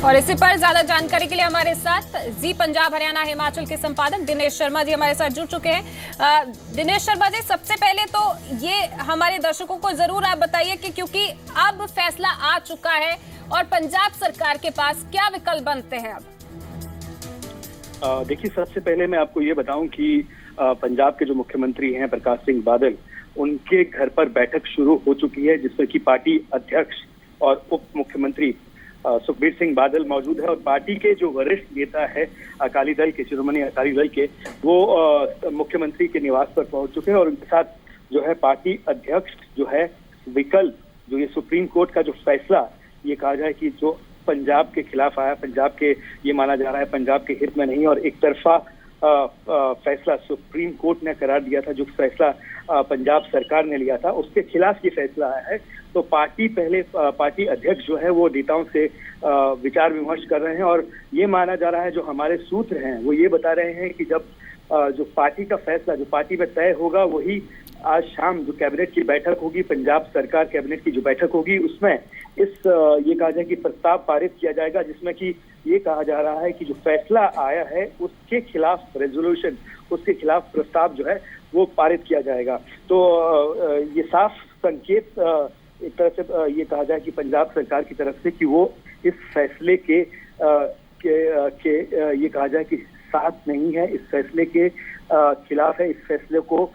और इसी पर ज्यादा जानकारी के लिए हमारे साथ जी पंजाब हरियाणा हिमाचल के संपादक दिनेश शर्मा जी हमारे साथ जुड़ चुके हैं। दिनेश शर्मा जी, सबसे पहले तो ये हमारे दर्शकों को जरूर आप बताइए कि क्योंकि अब फैसला आ चुका है और पंजाब सरकार के पास क्या विकल्प बनते हैं अब? देखिए, सबसे पहले मैं आपको ये बताऊं कि पंजाब के जो मुख्यमंत्री हैं प्रकाश सिंह बादल, उनके घर पर बैठक शुरू हो चुकी है जिसमें कि पार्टी अध्यक्ष और उप मुख्यमंत्री सुखबीर सिंह बादल मौजूद है और पार्टी के जो वरिष्ठ नेता है अकाली दल के, शिरोमणि अकाली दल के, वो मुख्यमंत्री के निवास पर पहुंच चुके हैं और उनके साथ जो है पार्टी अध्यक्ष जो है विकल्प, जो ये सुप्रीम कोर्ट का जो फैसला ये कहा जाए कि जो पंजाब के खिलाफ आया, पंजाब के ये माना जा रहा है पंजाब के हित में नहीं और एक तरफा फैसला सुप्रीम कोर्ट ने करार दिया था, जो फैसला पंजाब सरकार ने लिया था उसके खिलाफ ये फैसला आया है। तो पार्टी अध्यक्ष जो है वो नेताओं से विचार विमर्श कर रहे हैं और ये माना जा रहा है, जो हमारे सूत्र हैं वो ये बता रहे हैं कि जब जो पार्टी का फैसला जो पार्टी में तय होगा वही आज शाम जो कैबिनेट की बैठक होगी, पंजाब सरकार कैबिनेट की जो बैठक होगी उसमें ये कहा जाए कि प्रस्ताव पारित किया जाएगा, जिसमें कि ये कहा जा रहा है कि जो फैसला आया है उसके खिलाफ रेजोल्यूशन, उसके खिलाफ प्रस्ताव जो है वो पारित किया जाएगा। तो ये साफ संकेत एक तरह से ये कहा जाए कि पंजाब सरकार की तरफ से कि वो इस फैसले के ये कहा जाए कि साथ नहीं है, इस फैसले के खिलाफ है, इस फैसले को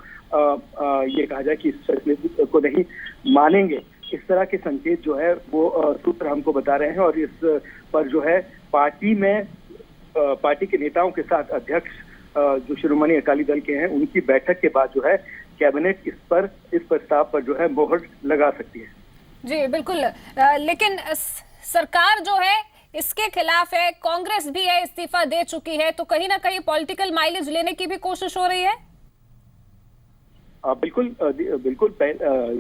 ये कहा जाए कि इस फैसले को नहीं मानेंगे। इस तरह के संकेत जो है वो सूत्र हमको बता रहे हैं और इस पर जो है पार्टी के नेताओं के साथ अध्यक्ष जो शिरोमणि अकाली दल के हैं उनकी बैठक के बाद जो है कैबिनेट इस प्रस्ताव पर जो है मोहर लगा सकती है। जी बिल्कुल, लेकिन सरकार जो है इसके खिलाफ है, कांग्रेस भी है इस्तीफा दे चुकी है, तो कहीं ना कहीं पॉलिटिकल माइलेज लेने की भी कोशिश हो रही है। बिल्कुल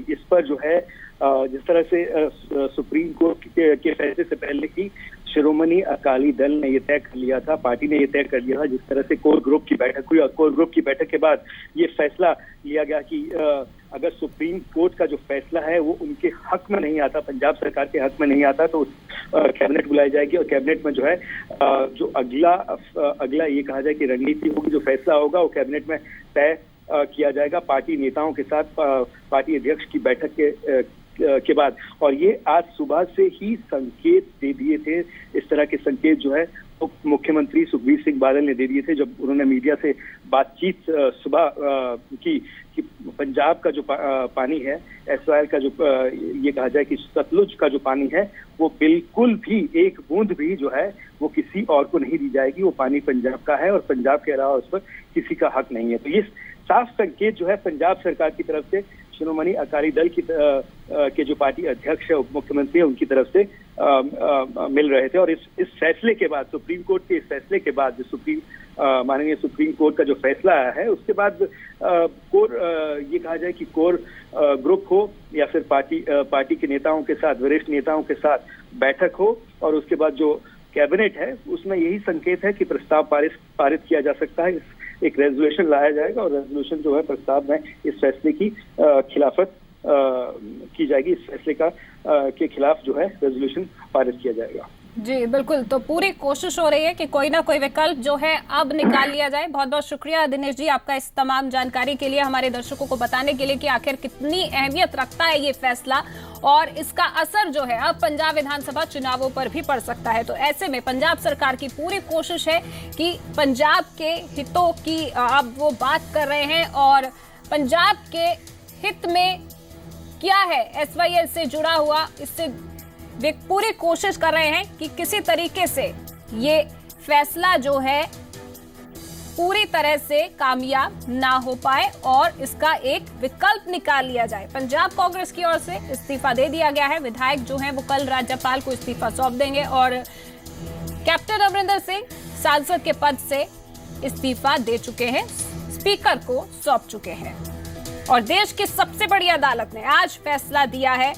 इस पर जो है जिस तरह से सुप्रीम कोर्ट के फैसले से पहले ही शिरोमणि अकाली दल ने ये तय कर लिया था, पार्टी ने ये तय कर लिया था, जिस तरह से कोर ग्रुप की बैठक हुई और कोर ग्रुप की बैठक के बाद ये फैसला लिया गया कि अगर सुप्रीम कोर्ट का जो फैसला है वो उनके हक में नहीं आता, पंजाब सरकार के हक में नहीं आता, तो कैबिनेट बुलाई जाएगी और कैबिनेट में जो है जो अगला ये कहा जाए कि रणनीति होगी, जो फैसला होगा वो कैबिनेट में तय किया जाएगा पार्टी नेताओं के साथ, पार्टी अध्यक्ष की बैठक के बाद। और ये आज सुबह से ही संकेत दे दिए थे, इस तरह के संकेत जो है तो मुख्यमंत्री सुखबीर सिंह बादल ने दे दिए थे जब उन्होंने मीडिया से बातचीत सुबह की कि पंजाब का जो पानी है, एसवाईएल का जो ये कहा जाए कि सतलुज का जो पानी है वो बिल्कुल भी एक बूंद भी जो है वो किसी और को नहीं दी जाएगी, वो पानी पंजाब का है और पंजाब के अलावा उस पर किसी का हक नहीं है। तो ये साफ संकेत जो है पंजाब सरकार की तरफ से शिरोमणि अकाली दल की के जो पार्टी अध्यक्ष है, उप मुख्यमंत्री है, उनकी तरफ से मिल रहे थे। और इस फैसले के बाद, सुप्रीम कोर्ट के इस फैसले के बाद, जो माननीय सुप्रीम कोर्ट का जो फैसला आया है उसके बाद ये कहा जाए कि कोर ग्रुप हो या फिर पार्टी के नेताओं के साथ, वरिष्ठ नेताओं के साथ बैठक हो और उसके बाद जो कैबिनेट है उसमें यही संकेत है कि प्रस्ताव पारित किया जा सकता है, एक रेजोल्यूशन लाया जाएगा और रेजोल्यूशन जो है प्रस्ताव में इस फैसले की खिलाफत की जाएगी, इस फैसले के खिलाफ जो है रेजोल्यूशन पारित किया जाएगा। जी बिल्कुल, तो पूरी कोशिश हो रही है कि कोई ना कोई विकल्प जो है अब निकाल लिया जाए। बहुत बहुत शुक्रिया दिनेश जी आपका इस तमाम जानकारी के लिए, हमारे दर्शकों को बताने के लिए कि आखिर कितनी अहमियत रखता है ये फैसला और इसका असर जो है अब पंजाब विधानसभा चुनावों पर भी पड़ सकता है। तो ऐसे में पंजाब सरकार की पूरी कोशिश है कि पंजाब के हितों की अब वो बात कर रहे हैं और पंजाब के हित में क्या है एसवाईएल से जुड़ा हुआ, इससे वे पूरी कोशिश कर रहे हैं कि किसी तरीके से ये फैसला जो है पूरी तरह से कामयाब ना हो पाए और इसका एक विकल्प निकाल लिया जाए। पंजाब कांग्रेस की ओर से इस्तीफा दे दिया गया है, विधायक जो हैं वो कल राज्यपाल को इस्तीफा सौंप देंगे और कैप्टन अमरिंदर सिंह सांसद के पद से इस्तीफा दे चुके हैं, स्पीकर को सौंप चुके हैं। और देश की सबसे बड़ी अदालत ने आज फैसला दिया है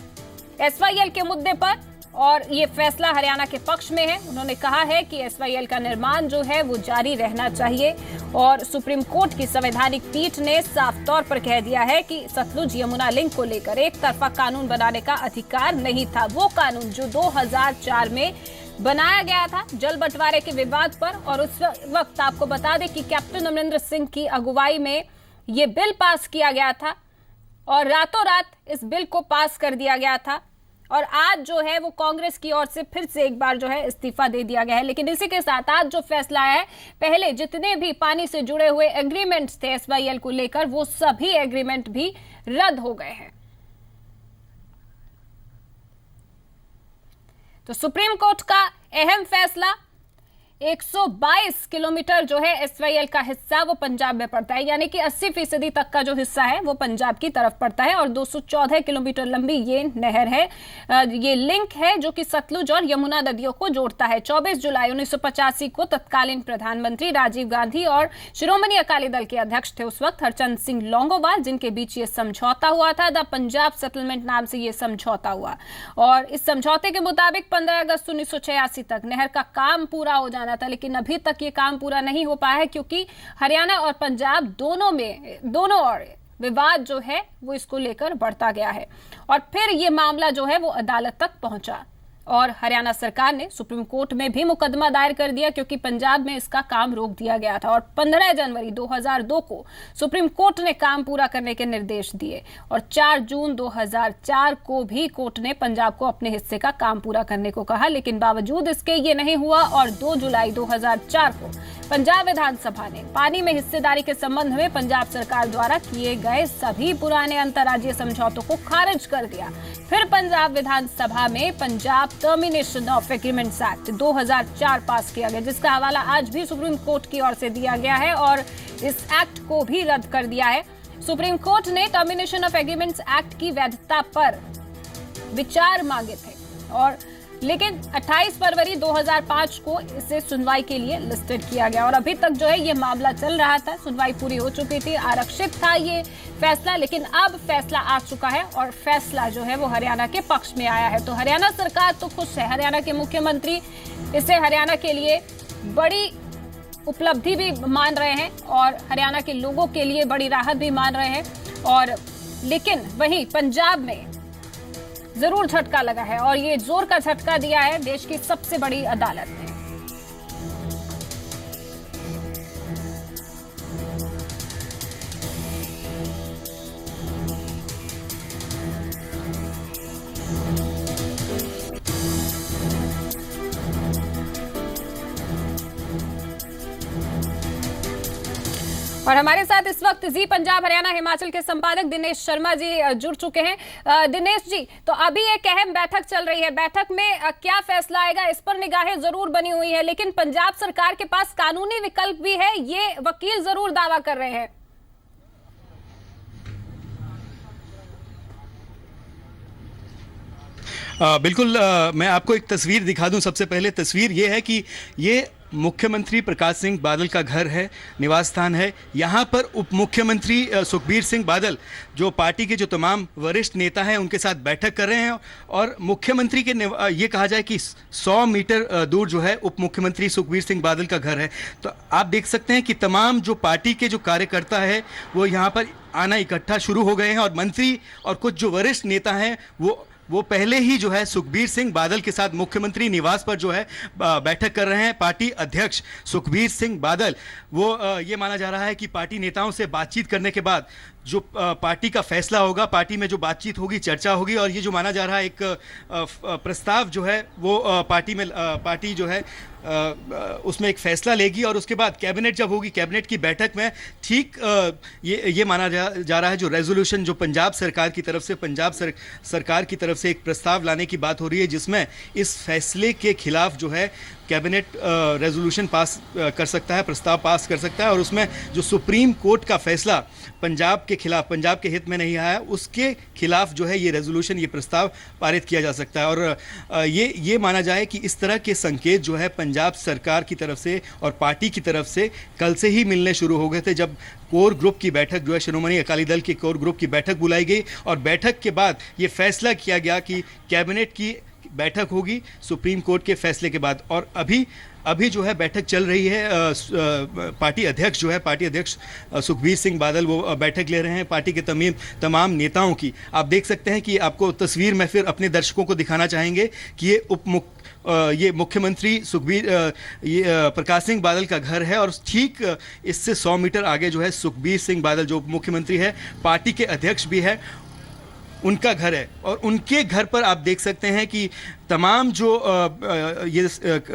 एसवाईएल के मुद्दे पर और ये फैसला हरियाणा के पक्ष में है। उन्होंने कहा है कि एसवाईएल का निर्माण जो है वो जारी रहना चाहिए और सुप्रीम कोर्ट की संवैधानिक पीठ ने साफ तौर पर कह दिया है कि सतलुज यमुना लिंक को लेकर एक तरफा कानून बनाने का अधिकार नहीं था। वो कानून जो 2004 में बनाया गया था जल बंटवारे के विवाद पर, और उस वक्त आपको बता दें कि कैप्टन अमरिंदर सिंह की अगुवाई में ये बिल पास किया गया था और रातों रात इस बिल को पास कर दिया गया था और आज जो है वो कांग्रेस की ओर से फिर से एक बार जो है इस्तीफा दे दिया गया है। लेकिन इसी के साथ आज जो फैसला है, पहले जितने भी पानी से जुड़े हुए एग्रीमेंट्स थे एसवाईएल को लेकर वो सभी एग्रीमेंट भी रद्द हो गए हैं। तो सुप्रीम कोर्ट का अहम फैसला, 122 किलोमीटर जो है एसवाईएल का हिस्सा वो पंजाब में पड़ता है, यानी कि 80% तक का जो हिस्सा है वो पंजाब की तरफ पड़ता है और 214 किलोमीटर लंबी ये नहर है, ये लिंक है जो कि सतलुज और यमुना नदियों को जोड़ता है। 24 जुलाई 1985 को तत्कालीन प्रधानमंत्री राजीव गांधी और शिरोमणि अकाली दल के अध्यक्ष थे उस वक्त हरचंद सिंह लोंगोवाल, जिनके बीच ये समझौता हुआ था। द पंजाब सेटलमेंट नाम से ये समझौता हुआ और इस समझौते के मुताबिक 15 अगस्त 1986 तक नहर का काम पूरा हो जाना था, लेकिन अभी तक ये काम पूरा नहीं हो पाया है क्योंकि हरियाणा और पंजाब दोनों और विवाद जो है वो इसको लेकर बढ़ता गया है और फिर ये मामला जो है वो अदालत तक पहुंचा और हरियाणा सरकार ने सुप्रीम कोर्ट में भी मुकदमा दायर कर दिया क्योंकि पंजाब में इसका काम रोक दिया गया था और 15 जनवरी 2002 को सुप्रीम कोर्ट ने काम पूरा करने के निर्देश दिए और 4 जून 2004 को भी कोर्ट ने पंजाब को अपने हिस्से का काम पूरा करने को कहा, लेकिन बावजूद इसके ये नहीं हुआ और 2 जुलाई 2004 को पंजाब विधानसभा ने पानी में हिस्सेदारी के संबंध में पंजाब सरकार द्वारा किए गए सभी पुराने अंतर्राज्यीय समझौतों को खारिज कर दिया। फिर पंजाब विधानसभा में Punjab termination of agreements act 2004 पास किया गया, जिसका हवाला आज भी सुप्रीम कोर्ट की ओर से दिया गया है और इस एक्ट को भी रद्द कर दिया है। सुप्रीम कोर्ट ने टर्मिनेशन ऑफ एग्रीमेंट्स एक्ट की वैधता पर विचार मांगे थे और लेकिन 28 फरवरी 2005 को इसे सुनवाई के लिए लिस्टेड किया गया और अभी तक जो है ये मामला चल रहा था। सुनवाई पूरी हो चुकी थी, आरक्षित था ये फैसला, लेकिन अब फैसला आ चुका है और फैसला जो है वो हरियाणा के पक्ष में आया है। तो हरियाणा सरकार तो खुश है, हरियाणा के मुख्यमंत्री इसे हरियाणा के लिए बड़ी उपलब्धि भी मान रहे हैं और हरियाणा के लोगों के लिए बड़ी राहत भी मान रहे हैं। और लेकिन वहीं पंजाब में जरूर झटका लगा है और ये जोर का झटका दिया है देश की सबसे बड़ी अदालत ने। और हमारे साथ इस वक्त जी पंजाब हरियाणा हिमाचल के संपादक दिनेश शर्मा जी जुड़ चुके हैं। दिनेश जी, तो अभी एक अहम बैठक चल रही है, बैठक में क्या फैसला आएगा इस पर निगाहें जरूर बनी हुई है, लेकिन पंजाब सरकार के पास कानूनी विकल्प भी है, ये वकील जरूर दावा कर रहे हैं। बिल्कुल, मैं आपको एक तस्वीर दिखा दूं। सबसे पहले तस्वीर ये है कि ये मुख्यमंत्री प्रकाश सिंह बादल का घर है, निवास स्थान है। यहाँ पर उप मुख्यमंत्री सुखबीर सिंह बादल जो पार्टी के जो तमाम वरिष्ठ नेता हैं उनके साथ बैठक कर रहे हैं और मुख्यमंत्री के ये कहा जाए कि 100 मीटर दूर जो है उप मुख्यमंत्री सुखबीर सिंह बादल का घर है। तो आप देख सकते हैं कि तमाम जो पार्टी के जो कार्यकर्ता है वो यहाँ पर आना इकट्ठा शुरू हो गए हैं और मंत्री और कुछ जो वरिष्ठ नेता हैं वो पहले ही जो है सुखबीर सिंह बादल के साथ मुख्यमंत्री निवास पर जो है बैठक कर रहे हैं। पार्टी अध्यक्ष सुखबीर सिंह बादल वो ये माना जा रहा है कि पार्टी नेताओं से बातचीत करने के बाद जो पार्टी का फैसला होगा, पार्टी में जो बातचीत होगी, चर्चा होगी और ये जो माना जा रहा है एक प्रस्ताव जो है वो पार्टी जो है उसमें एक फैसला लेगी और उसके बाद कैबिनेट जब होगी, कैबिनेट की बैठक में ठीक ये माना जा रहा है जो रेजोल्यूशन जो पंजाब सरकार की तरफ से सरकार की तरफ से एक प्रस्ताव लाने की बात हो रही है जिसमें इस फैसले के खिलाफ जो है कैबिनेट रेजोल्यूशन पास कर सकता है, प्रस्ताव पास कर सकता है और उसमें जो सुप्रीम कोर्ट का फैसला पंजाब के खिलाफ, पंजाब के हित में नहीं आया, उसके खिलाफ जो है ये रेजोल्यूशन, ये प्रस्ताव पारित किया जा सकता है। और ये माना जाए कि इस तरह के संकेत जो है पंजाब सरकार की तरफ से और पार्टी की तरफ से कल से ही मिलने शुरू हो गए थे जब कोर ग्रुप की बैठक जो है श्रोमणी अकाली दल की कोर ग्रुप की बैठक बुलाई गई और बैठक के बाद ये फैसला किया गया कि कैबिनेट की बैठक होगी सुप्रीम कोर्ट के फैसले के बाद। और अभी जो है बैठक चल रही है, पार्टी अध्यक्ष सुखबीर सिंह बादल वो बैठक ले रहे हैं पार्टी के तमाम नेताओं की। आप देख सकते हैं कि आपको तस्वीर में फिर अपने दर्शकों को दिखाना चाहेंगे कि ये मुख्यमंत्री प्रकाश सिंह बादल का घर है और ठीक इससे 100 मीटर आगे जो है सुखबीर सिंह बादल जो मुख्यमंत्री है, पार्टी के अध्यक्ष भी है, उनका घर है। और उनके घर पर आप देख सकते हैं कि तमाम जो ये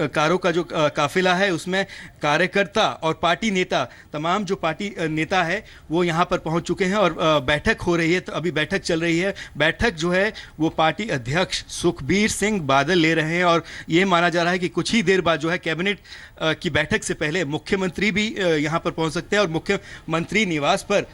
कारों का जो काफिला है उसमें कार्यकर्ता और पार्टी नेता, तमाम जो पार्टी नेता है वो यहाँ पर पहुँच चुके हैं और बैठक हो रही है। तो अभी बैठक चल रही है, बैठक जो है वो पार्टी अध्यक्ष सुखबीर सिंह बादल ले रहे हैं और ये माना जा रहा है कि कुछ ही देर बाद जो है कैबिनेट की बैठक से पहले मुख्यमंत्री भी यहाँ पर पहुँच सकते हैं और मुख्यमंत्री निवास पर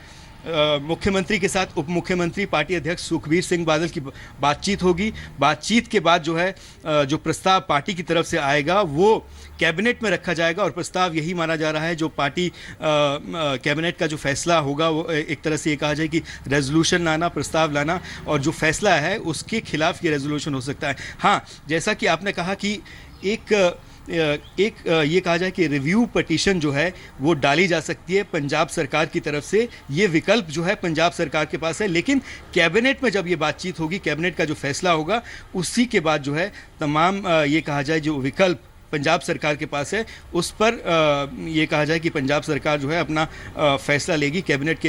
मुख्यमंत्री के साथ उप मुख्यमंत्री पार्टी अध्यक्ष सुखबीर सिंह बादल की बातचीत होगी। बातचीत के बाद जो है जो प्रस्ताव पार्टी की तरफ से आएगा वो कैबिनेट में रखा जाएगा और प्रस्ताव यही माना जा रहा है जो पार्टी कैबिनेट का जो फैसला होगा वो एक तरह से ये कहा जाए कि रेजोल्यूशन लाना, प्रस्ताव लाना और जो फैसला है उसके खिलाफ ये रेजोल्यूशन हो सकता है। हाँ, जैसा कि आपने कहा कि एक ये कहा जाए कि रिव्यू पिटीशन जो है वो डाली जा सकती है पंजाब सरकार की तरफ से, ये विकल्प जो है पंजाब सरकार के पास है। लेकिन कैबिनेट में जब ये बातचीत होगी, कैबिनेट का जो फैसला होगा उसी के बाद जो है तमाम ये कहा जाए जो विकल्प पंजाब सरकार के पास है उस पर ये कहा जाए कि पंजाब सरकार जो है अपना फैसला लेगी कैबिनेट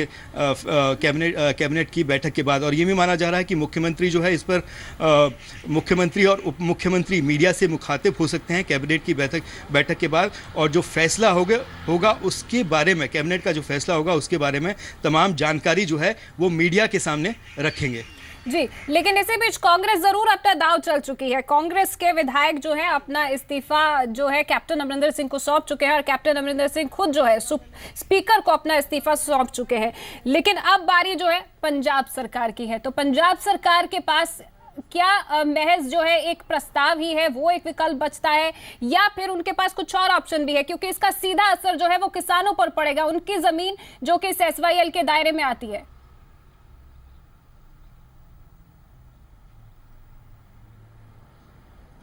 की बैठक के बाद। और ये भी माना जा रहा है कि मुख्यमंत्री जो है इस पर मुख्यमंत्री और उप मुख्यमंत्री मीडिया से मुखातिब हो सकते हैं कैबिनेट की बैठक के बाद और जो फैसला होगा उसके बारे में, कैबिनेट का जो फैसला होगा उसके बारे में तमाम जानकारी जो है वो मीडिया के सामने रखेंगे। जी, लेकिन इसी बीच कांग्रेस जरूर अपना दांव चल चुकी है। कांग्रेस के विधायक जो है अपना इस्तीफा जो है कैप्टन अमरिंदर सिंह को सौंप चुके हैं और कैप्टन अमरिंदर सिंह खुद जो है स्पीकर को अपना इस्तीफा सौंप चुके हैं। लेकिन अब बारी जो है पंजाब सरकार की है, तो पंजाब सरकार के पास क्या महज जो है एक प्रस्ताव ही है, वो एक विकल्प बचता है, या फिर उनके पास कुछ और ऑप्शन भी है? क्योंकि इसका सीधा असर जो है वो किसानों पर पड़ेगा, उनकी जमीन जो कि इस SYL के दायरे में आती है।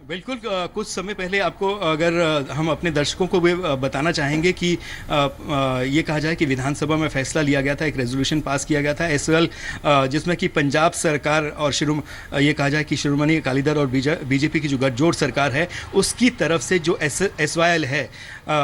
बिल्कुल, कुछ समय पहले आपको अगर हम अपने दर्शकों को भी बताना चाहेंगे कि ये कहा जाए कि विधानसभा में फैसला लिया गया था, एक रेजोल्यूशन पास किया गया था SYL, जिसमें कि पंजाब सरकार और ये कहा जाए कि शिरोमणि अकाली दल और बीजेपी की जो गठजोड़ सरकार है उसकी तरफ से जो SYL है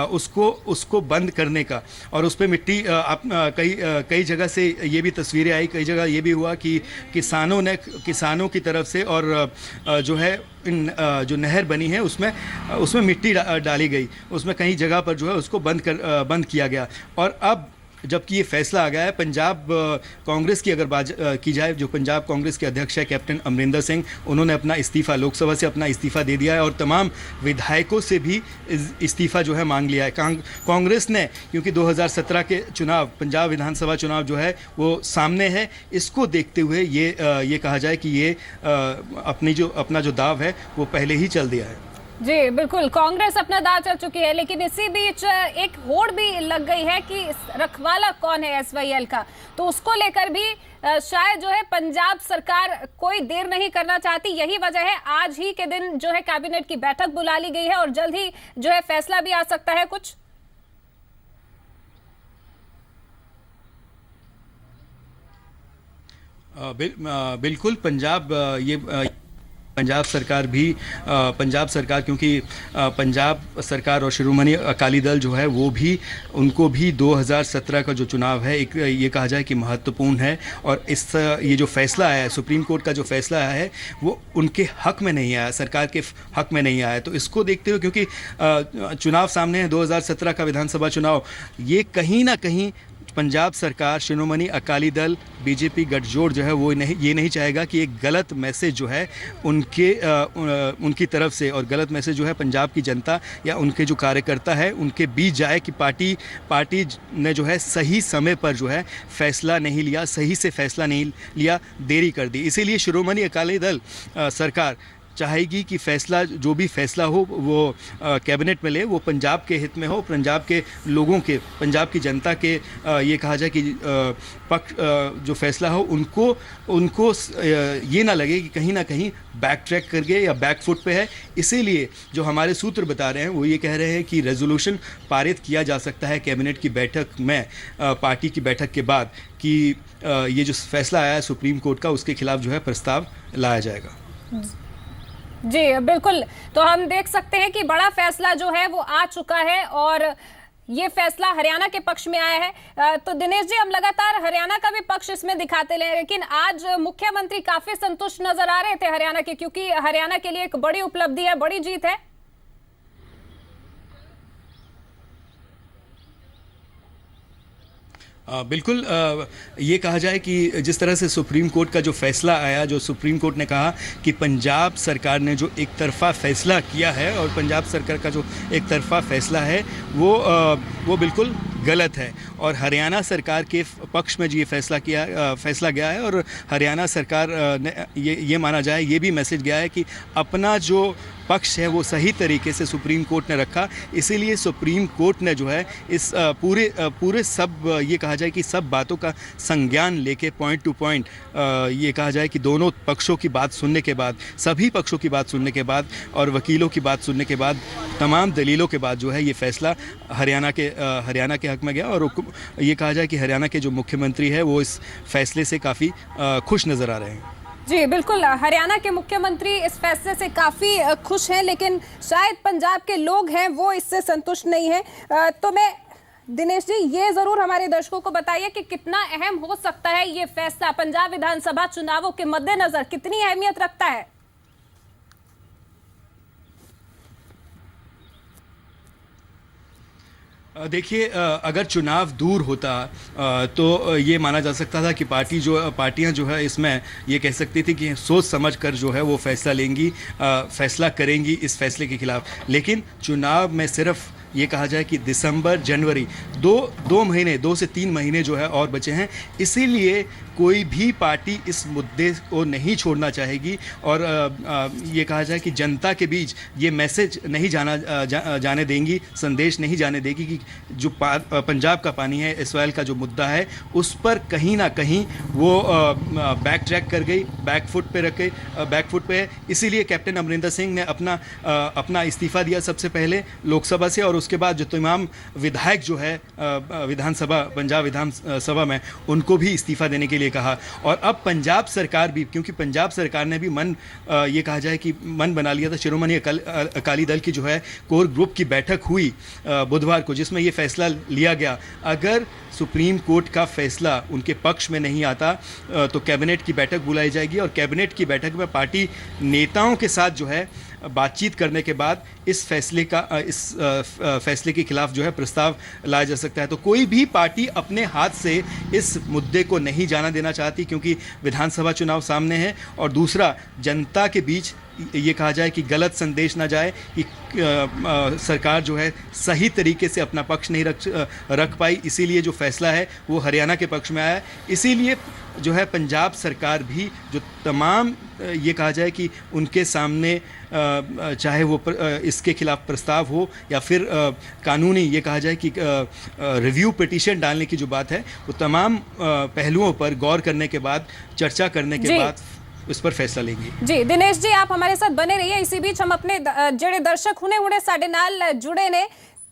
उसको बंद करने का, और उस पर मिट्टी कई जगह से ये भी तस्वीरें आई, कई जगह ये भी हुआ कि किसानों की तरफ से और जो है जो नहर बनी है उसमें मिट्टी डाली गई, उसमें कई जगह पर जो है उसको बंद किया गया। और अब जबकि ये फैसला आ गया है, पंजाब कांग्रेस की अगर बात की जाए, जो पंजाब कांग्रेस के अध्यक्ष है कैप्टन अमरिंदर सिंह, उन्होंने अपना इस्तीफा लोकसभा से अपना इस्तीफा दे दिया है और तमाम विधायकों से भी इस्तीफा जो है मांग लिया है। कांग्रेस ने, क्योंकि 2017 के चुनाव, पंजाब विधानसभा चुनाव जो है वो सामने है, इसको देखते हुए ये कहा जाए कि ये अपना जो दाव है वो पहले ही चल दिया है। जी बिल्कुल, कांग्रेस अपना दांव चल चुकी है, लेकिन इसी बीच एक होड़ भी लग गई है कि रखवाला कौन है SYL का, तो उसको लेकर भी शायद जो है पंजाब सरकार कोई देर नहीं करना चाहती। यही वजह है आज ही के दिन जो है कैबिनेट की बैठक बुला ली गई है और जल्द ही जो है फैसला भी आ सकता है कुछ। बिल्कुल, पंजाब सरकार क्योंकि पंजाब सरकार और शिरोमणि अकाली दल जो है वो भी, उनको भी 2017 का जो चुनाव है एक ये कहा जाए कि महत्वपूर्ण है, और ये जो फैसला आया है, सुप्रीम कोर्ट का जो फैसला आया है वो उनके हक में नहीं आया, सरकार के हक में नहीं आया। तो इसको देखते हुए, क्योंकि चुनाव सामने है 2017 का विधानसभा चुनाव, ये कहीं ना कहीं पंजाब सरकार, शिरोमणि अकाली दल, बीजेपी गठजोड़ जो है वो ये नहीं चाहेगा कि एक गलत मैसेज जो है उनकी तरफ से, और गलत मैसेज जो है पंजाब की जनता या उनके जो कार्यकर्ता है उनके बीच जाए कि पार्टी ने जो है सही समय पर जो है फैसला नहीं लिया, सही से फैसला नहीं लिया, देरी कर दी। इसीलिए शिरोमणि अकाली दल सरकार चाहेगी कि फैसला, जो भी फैसला हो वो कैबिनेट में ले, वो पंजाब के हित में हो, पंजाब के लोगों के, पंजाब की जनता के, ये कहा जाए कि जो फैसला हो उनको ये ना लगे कि कहीं ना कहीं बैक ट्रैक कर गए या बैक फुट पे है। इसीलिए जो हमारे सूत्र बता रहे हैं वो ये कह रहे हैं कि रेजोल्यूशन पारित किया जा सकता है कैबिनेट की बैठक में, पार्टी की बैठक के बाद, कि ये जो फैसला आया है सुप्रीम कोर्ट का उसके खिलाफ जो है प्रस्ताव लाया जाएगा। जी बिल्कुल, तो हम देख सकते हैं कि बड़ा फैसला जो है वो आ चुका है और ये फैसला हरियाणा के पक्ष में आया है। तो दिनेश जी, हम लगातार हरियाणा का भी पक्ष इसमें दिखाते रहे, लेकिन आज मुख्यमंत्री काफी संतुष्ट नजर आ रहे थे हरियाणा के, क्योंकि हरियाणा के लिए एक बड़ी उपलब्धि है, बड़ी जीत है। बिल्कुल, ये कहा जाए कि जिस तरह से सुप्रीम कोर्ट का जो फैसला आया, जो सुप्रीम कोर्ट ने कहा कि पंजाब सरकार ने जो एक तरफा फैसला किया है, और पंजाब सरकार का जो एक तरफा फैसला है वो बिल्कुल गलत है, और हरियाणा सरकार के पक्ष में जो ये फैसला गया है, और हरियाणा सरकार ने ये माना जाए, ये भी मैसेज गया है कि अपना जो पक्ष है वो सही तरीके से सुप्रीम कोर्ट ने रखा। इसीलिए सुप्रीम कोर्ट ने जो है इस पूरे सब, ये कहा जाए कि सब बातों का संज्ञान लेके पॉइंट टू पॉइंट, ये कहा जाए कि दोनों पक्षों की बात सुनने के बाद, सभी पक्षों की बात सुनने के बाद और वकीलों की बात सुनने के बाद, तमाम दलीलों के बाद जो है ये फैसला हरियाणा के हक में गया, और ये कहा जाए कि हरियाणा के जो मुख्यमंत्री है वो इस फैसले से काफ़ी खुश नज़र आ रहे हैं। जी बिल्कुल, हरियाणा के मुख्यमंत्री इस फैसले से काफी खुश हैं, लेकिन शायद पंजाब के लोग हैं वो इससे संतुष्ट नहीं है। तो मैं दिनेश जी, ये जरूर हमारे दर्शकों को बताइए कि कितना अहम हो सकता है ये फैसला, पंजाब विधानसभा चुनावों के मद्देनजर कितनी अहमियत रखता है? देखिए, अगर चुनाव दूर होता तो ये माना जा सकता था कि पार्टियां जो है इसमें ये कह सकती थी कि सोच समझ कर जो है वो फैसला लेंगी, फैसला करेंगी इस फैसले के खिलाफ। लेकिन चुनाव में सिर्फ ये कहा जाए कि दिसंबर जनवरी 2 से 3 महीने जो है और बचे हैं, इसीलिए कोई भी पार्टी इस मुद्दे को नहीं छोड़ना चाहेगी और ये कहा जाए कि जनता के बीच ये मैसेज नहीं जाने देंगी, संदेश नहीं जाने देगी कि जो पंजाब का पानी है, इसराइल का जो मुद्दा है, उस पर कहीं ना कहीं वो बैक ट्रैक कर गई, बैकफुट पे है। इसीलिए कैप्टन अमरिंदर सिंह ने अपना इस्तीफ़ा दिया सबसे पहले लोकसभा से, और उसके बाद जो तमाम विधायक जो है विधानसभा, पंजाब विधानसभा में, उनको भी इस्तीफ़ा देने के लिए कहा। और अब पंजाब सरकार भी, क्योंकि पंजाब सरकार ने भी ये कहा जाए कि मन बना लिया था, शिरोमणि अकाली दल की जो है कोर ग्रुप की बैठक हुई बुधवार को, जिसमें ये फैसला लिया गया अगर सुप्रीम कोर्ट का फैसला उनके पक्ष में नहीं आता तो कैबिनेट की बैठक बुलाई जाएगी, और कैबिनेट की बैठक में पार्टी नेताओं के साथ जो है बातचीत करने के बाद इस फैसले के खिलाफ जो है प्रस्ताव लाया जा सकता है। तो कोई भी पार्टी अपने हाथ से इस मुद्दे को नहीं जाना देना चाहती, क्योंकि विधानसभा चुनाव सामने है, और दूसरा जनता के बीच ये कहा जाए कि गलत संदेश ना जाए कि सरकार जो है सही तरीके से अपना पक्ष नहीं रख पाई, इसीलिए जो फैसला है वो हरियाणा के पक्ष में आया। इसीलिए जो है पंजाब सरकार भी जो तमाम ये कहा जाए कि उनके सामने चाहे वो इसके खिलाफ प्रस्ताव हो या फिर कानूनी ये कहा जाए कि रिव्यू पिटीशन डालने की जो बात है, वो तमाम पहलुओं पर गौर करने के बाद, चर्चा करने के बाद उस पर फैसला लेंगे। जी दिनेश जी, आप हमारे साथ बने रहिए। इसी बीच हम अपने ਜਿਹੜੇ ਦਰਸ਼ਕ ਹੁਣੇ ਸਾਡੇ ਨਾਲ ਜੁੜੇ ਨੇ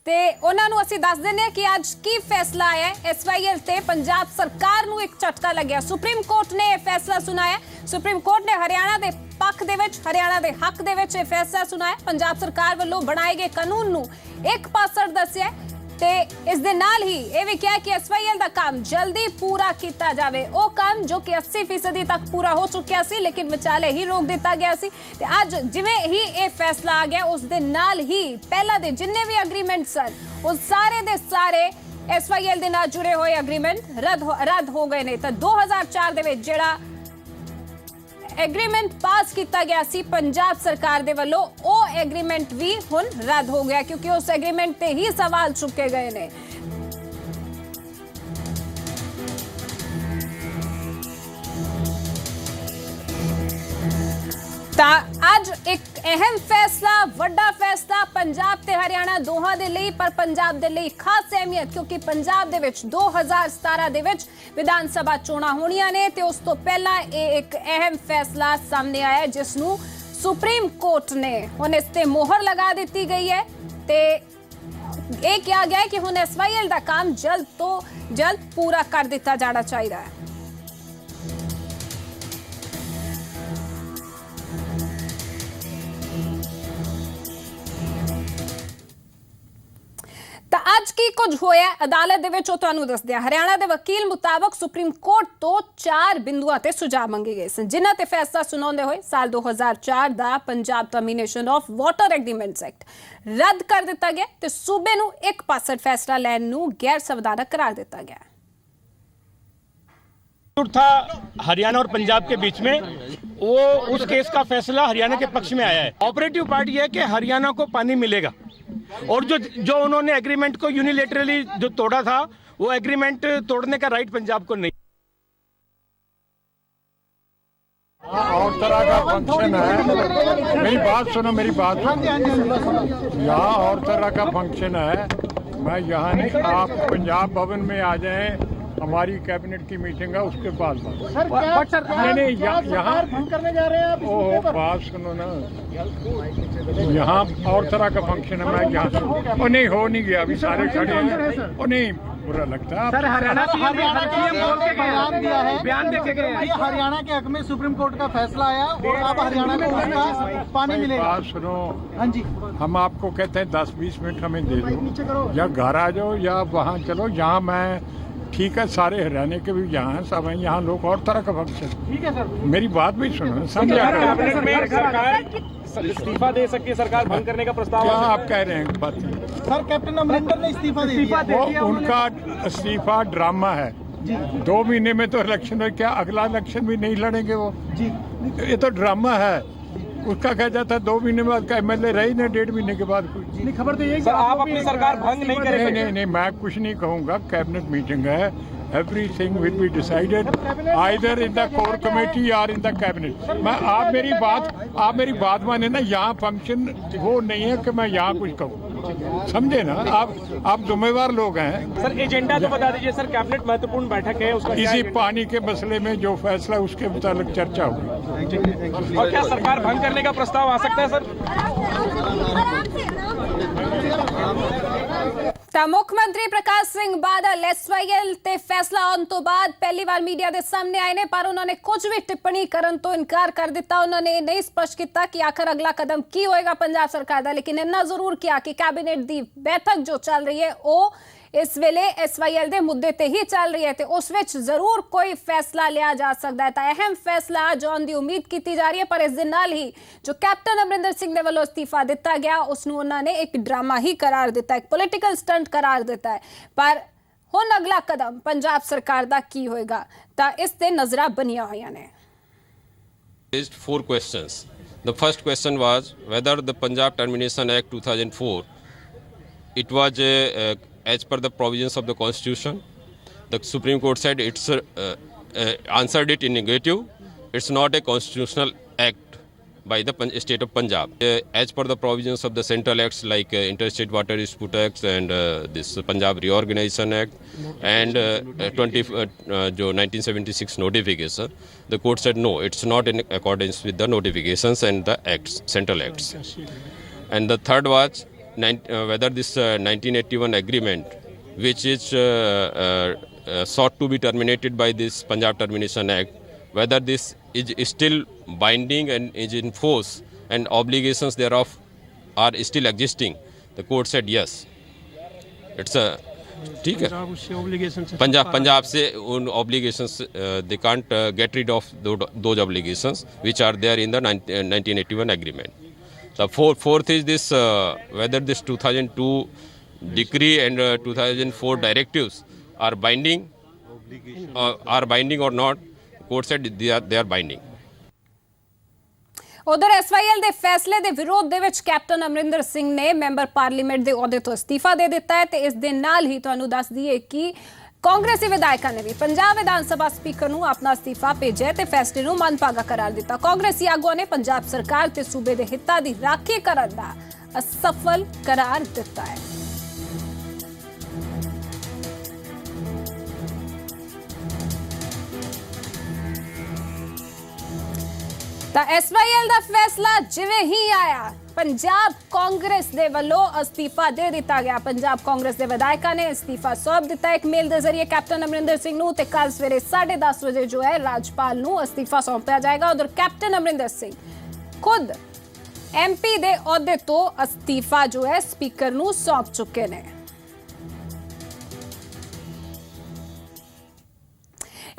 ਤੇ ਉਹਨਾਂ ਨੂੰ ਅਸੀਂ ਦੱਸ ਦਿੰਦੇ ਹਾਂ ਕਿ ਅੱਜ ਕੀ ਫੈਸਲਾ ਆਇਆ ਹੈ। ਐਸਵਾਈਐਲ ਤੇ ਪੰਜਾਬ ਸਰਕਾਰ ਨੂੰ ਇੱਕ ਝਟਕਾ ਲੱਗਿਆ। ਸੁਪਰੀਮ ਕੋਰਟ ਨੇ ਇਹ ਫੈਸਲਾ ਸੁਣਾਇਆ। ਸੁਪਰੀਮ ਕੋਰਟ ਨੇ ਹਰਿਆਣਾ ਦੇ ਪੱਖ ਦੇ ਵਿੱਚ, ਹਰਿਆਣਾ ਦੇ ਹੱਕ ਦੇ ਵਿੱਚ ਇਹ ਫੈਸਲਾ ਸੁਣਾਇਆ। ਪੰਜਾਬ ਸਰਕਾਰ ਵੱਲੋਂ ਬਣਾਏ ਗਏ ਕਾਨੂੰਨ ਨੂੰ ਇੱਕ ਪਾਸੜ ਦੱਸਿਆ ਤੇ ਇਸ ਦੇ ਨਾਲ ਹੀ ਇਹ ਵੀ ਕਿਹਾ ਕਿ ਐਸਵਾਈਐਲ ਦਾ ਕੰਮ ਜਲਦੀ ਪੂਰਾ ਕੀਤਾ ਜਾਵੇ। ਉਹ ਕੰਮ ਜੋ ਕਿ 80% ਤੱਕ ਪੂਰਾ ਹੋ ਚੁੱਕਿਆ ਸੀ, ਲੇਕਿਨ ਵਿਚਾਲੇ ਹੀ ਰੋਕ ਦਿੱਤਾ ਗਿਆ ਸੀ। ਤੇ ਅੱਜ ਜਿਵੇਂ ਹੀ ਇਹ ਫੈਸਲਾ ਆ ਗਿਆ, ਉਸ ਦੇ ਨਾਲ ਹੀ ਪਹਿਲਾਂ ਦੇ ਜਿੰਨੇ ਵੀ ਐਗਰੀਮੈਂਟ ਸਨ, ਉਹ ਸਾਰੇ ਦੇ ਸਾਰੇ ਐਸਵਾਈਐਲ ਦੇ ਨਾਲ ਜੁੜੇ ਹੋਏ ਐਗਰੀਮੈਂਟ ਰੱਦ ਹੋ ਗਏ ਨੇ। ਤਾਂ 2004 ਦੇ ਵਿੱਚ ਜਿਹੜਾ एग्रीमेंट पास किया गया सी पंजाब सरकार दे वालों, वो एग्रीमेंट भी हुन रद्द हो गया, क्योंकि उस एग्रीमेंट ते ही सवाल चुके गए ने। आज एक अहम फैसला, वड्डा फैसला पंजाब ते हरियाणा दोहां दे लई, पर पंजाब दे लई खास अहमियत, क्योंकि पंजाब दे विच 2017 दे विच विधान सभा चोणां होणीਆਂ ने ते उस तो पहला एक अहम फैसला सामने आया जिस नूं सुप्रीम कोर्ट ने हुण इस ते मोहर लगा दी गई है। ते ये कहा गया है कि हुण एसवाईएल दा काम जल्द तो जल्द पूरा कर दिता जाना चाहिए है। ਤਾਂ ਅੱਜ ਕੀ ਕੁਝ ਹੋਇਆ ਅਦਾਲਤ ਦੇ ਵਿੱਚ ਉਹ ਤੁਹਾਨੂੰ ਦੱਸਦੇ ਹਾਂ। ਹਰਿਆਣਾ ਦੇ ਵਕੀਲ ਮੁਤਾਬਕ ਸੁਪਰੀਮ ਕੋਰਟ ਤੋਂ 4 ਬਿੰਦੂਆਂ ਤੇ ਸੁਝਾਅ ਮੰਗੇ ਗਏ ਸਨ, ਜਿਨ੍ਹਾਂ ਤੇ ਫੈਸਲਾ ਸੁਣਾਉਂਦੇ ਹੋਏ ਸਾਲ 2004 ਦਾ Punjab termination of water agreements act ਰੱਦ ਕਰ ਦਿੱਤਾ ਗਿਆ ਤੇ ਸੂਬੇ ਨੂੰ ਇੱਕ ਪਾਸੜ ਫੈਸਲਾ ਲੈਣ ਨੂੰ ਗੈਰ ਸੰਵਿਧਾਨਕ करार ਦਿੱਤਾ ਗਿਆ। था हरियाणा और पंजाब के बीच में, वो उस केस का फैसला हरियाणा के पक्ष में आया है। ऑपरेटिव पार्ट ये है कि हरियाणा को पानी मिलेगा, और जो उन्होंने एग्रीमेंट को यूनिलेटरली जो तोड़ा था, वो एग्रीमेंट तोड़ने का राइट पंजाब को नहीं। और तरह का फंक्शन है, मेरी बात सुनो, मेरी बात। यहाँ और तरह का फंक्शन है, मैं यहाँ नहीं, आप पंजाब भवन में आ जाएं, हमारी कैबिनेट की मीटिंग है, उसके बाद नहीं यहाँ भंग करने जा रहे हैं आप। ओह बात सुनो ना, यहाँ और तरह का फंक्शन है, मैं यहाँ से वो नहीं हो नहीं गया, अभी सारे खड़े हैं, वो नहीं बुरा लगता। सर हरियाणा बयान देके गए, हरियाणा के हक में सुप्रीम कोर्ट का फैसला आया और अब हरियाणा को उसका पानी मिलेगा। बात सुनो, हाँ जी, हम आपको कहते हैं 10-20 मिनट हमें दे दो, या घर आ जाओ या वहाँ चलो, यहाँ मैं ठीक है, सारे हरियाणा के भी यहाँ हैं, सब हैं यहाँ लोग, और तरह का फंक्शन। ठीक है सर, मेरी बात भी सुनो, समझा कैबिनेट में सरकार इस्तीफा दे सकती है, सरकार भंग करने का प्रस्ताव। क्या आप कह रहे हैं बात? सर कैप्टन अमरिंदर ने इस्तीफा दे दिया। वो उनका इस्तीफा ड्रामा है। 2 महीने में तो इलेक्शन है, क्या अगला इलेक्शन भी नहीं लड़ेंगे वो जी? ये तो ड्रामा है। उसका कहा जाता है 2 महीने बाद का एमएलए रही ना, 1.5 महीने के बाद कोई नहीं। खबर तो ये आप अपनी सरकार भंग नहीं करेंगे। नहीं, मैं कुछ नहीं कहूँगा, कैबिनेट मीटिंग है, everything will be decided either in the core committee और इन द कैबिनेट। मैं आप मेरी बात माने ना, यहाँ फंक्शन वो नहीं है कि मैं यहाँ कुछ कहूँ, समझे ना आप जिम्मेवार लोग हैं। सर एजेंडा तो बता दीजिए सर, कैबिनेट महत्वपूर्ण बैठक है उसका। इसी पानी के मसले में जो फैसला उसके मुताबिक चर्चा होगी। और क्या सरकार भंग करने का प्रस्ताव आ सकता है सर? ਤਾਂ ਮੁੱਖ ਮੰਤਰੀ ਪ੍ਰਕਾਸ਼ ਸਿੰਘ ਬਾਦਲ ਐਸਵਾਈਐਲ ਤੇ ਫੈਸਲਾ ਆਉਣ ਤੋਂ ਬਾਅਦ ਪਹਿਲੀ ਵਾਰ ਮੀਡੀਆ ਦੇ ਸਾਹਮਣੇ ਆਏ ਨੇ, ਪਰ ਉਹਨਾਂ ਨੇ ਕੁਝ ਵੀ ਟਿੱਪਣੀ ਕਰਨ ਤੋਂ ਇਨਕਾਰ ਕਰ ਦਿੱਤਾ। ਉਹਨਾਂ ਨੇ ਨਹੀਂ ਸਪਸ਼ਟ ਕੀਤਾ ਕਿ ਆਖਰ ਅਗਲਾ ਕਦਮ ਕੀ ਹੋਏਗਾ ਪੰਜਾਬ ਸਰਕਾਰ ਦਾ, ਲੇਕਿਨ ਇੰਨਾ ਜ਼ਰੂਰ ਕਿਹਾ ਕਿ ਕੈਬਨਿਟ ਦੀ ਬੈਠਕ ਜੋ ਚੱਲ ਰਹੀ ਹੈ ਉਹ इस वेले एसवाईएल के मुद्दे ते ही चल रही है, तो उस विच जरूर कोई फैसला लिया जा सकता है। तो अहम फैसला जोन की उम्मीद की जा रही है, पर इस दे नाल ही जो कैप्टन अमरिंदर सिंह दे वल्लों इस्तीफा दिता गया उसनूं उन्होंने एक ड्रामा ही करार दिता, एक पोलिटिकल स्टंट करार दिता है। पर हुण अगला कदम पंजाब सरकार दा की होएगा, तो इस ते नजरां बनिया होईयां ने। Raised 4 questions. The first question was whether the Punjab Termination Act 2004 it was as per the provisions of the Constitution. The Supreme Court said it's answered it in negative. It's not a constitutional act by the state of Punjab. As per the provisions of the central acts like Interstate Water Dispute Act and this Punjab Reorganization Act and 1976 notification, the court said no, it's not in accordance with the notifications and the acts, central acts. And the third was whether this 1981 agreement, which is sought to be terminated by this Punjab Termination Act, whether this is still binding and is in force and obligations thereof are still existing. The court said yes. It's a ठीक है, पंजाब से उन obligations they can't get rid of those obligations which are there in the 1981 agreement. The fourth is this whether this 2002 decree and 2004 directives are binding or not. Court said they are binding. उधर SYL के फैसले के विरोध दे विच captain Amarinder Singh ने member parliament के अहुदे तो इस्तीफा दे दिता है। तो इस दे नाल ही तुहानूं दस दईए कि कांग्रेसी विधायकों ने भी पंजाब विधान सभा स्पीकर नूं अपना इस्तीफा भेजा ते फैसले नूं मनभागा करार दिता। कांग्रेसी आगुआं ने पंजाब सरकार ते सूबे दे हितां दी राखी करन दा असफल करार दिता है। ਤਾਂ एसवाईएल ਦਾ फैसला जिवें ही आया पंजाब कांग्रेस दे वल्लों अस्तीफा दे दिता गया। पंजाब कांग्रेस के विधायकों ने इस्तीफा सौंप दिता एक मेल के जरिए कैप्टन अमरिंदर सिंह नूं ते कल सवेरे 10:30 बजे जो है राज्यपाल नूं अस्तीफा सौंपया जाएगा। उधर कैप्टन अमरिंदर सिंह खुद एमपी दे अहुदे तो अस्तीफा जो है स्पीकर नूं सौंप चुके ने।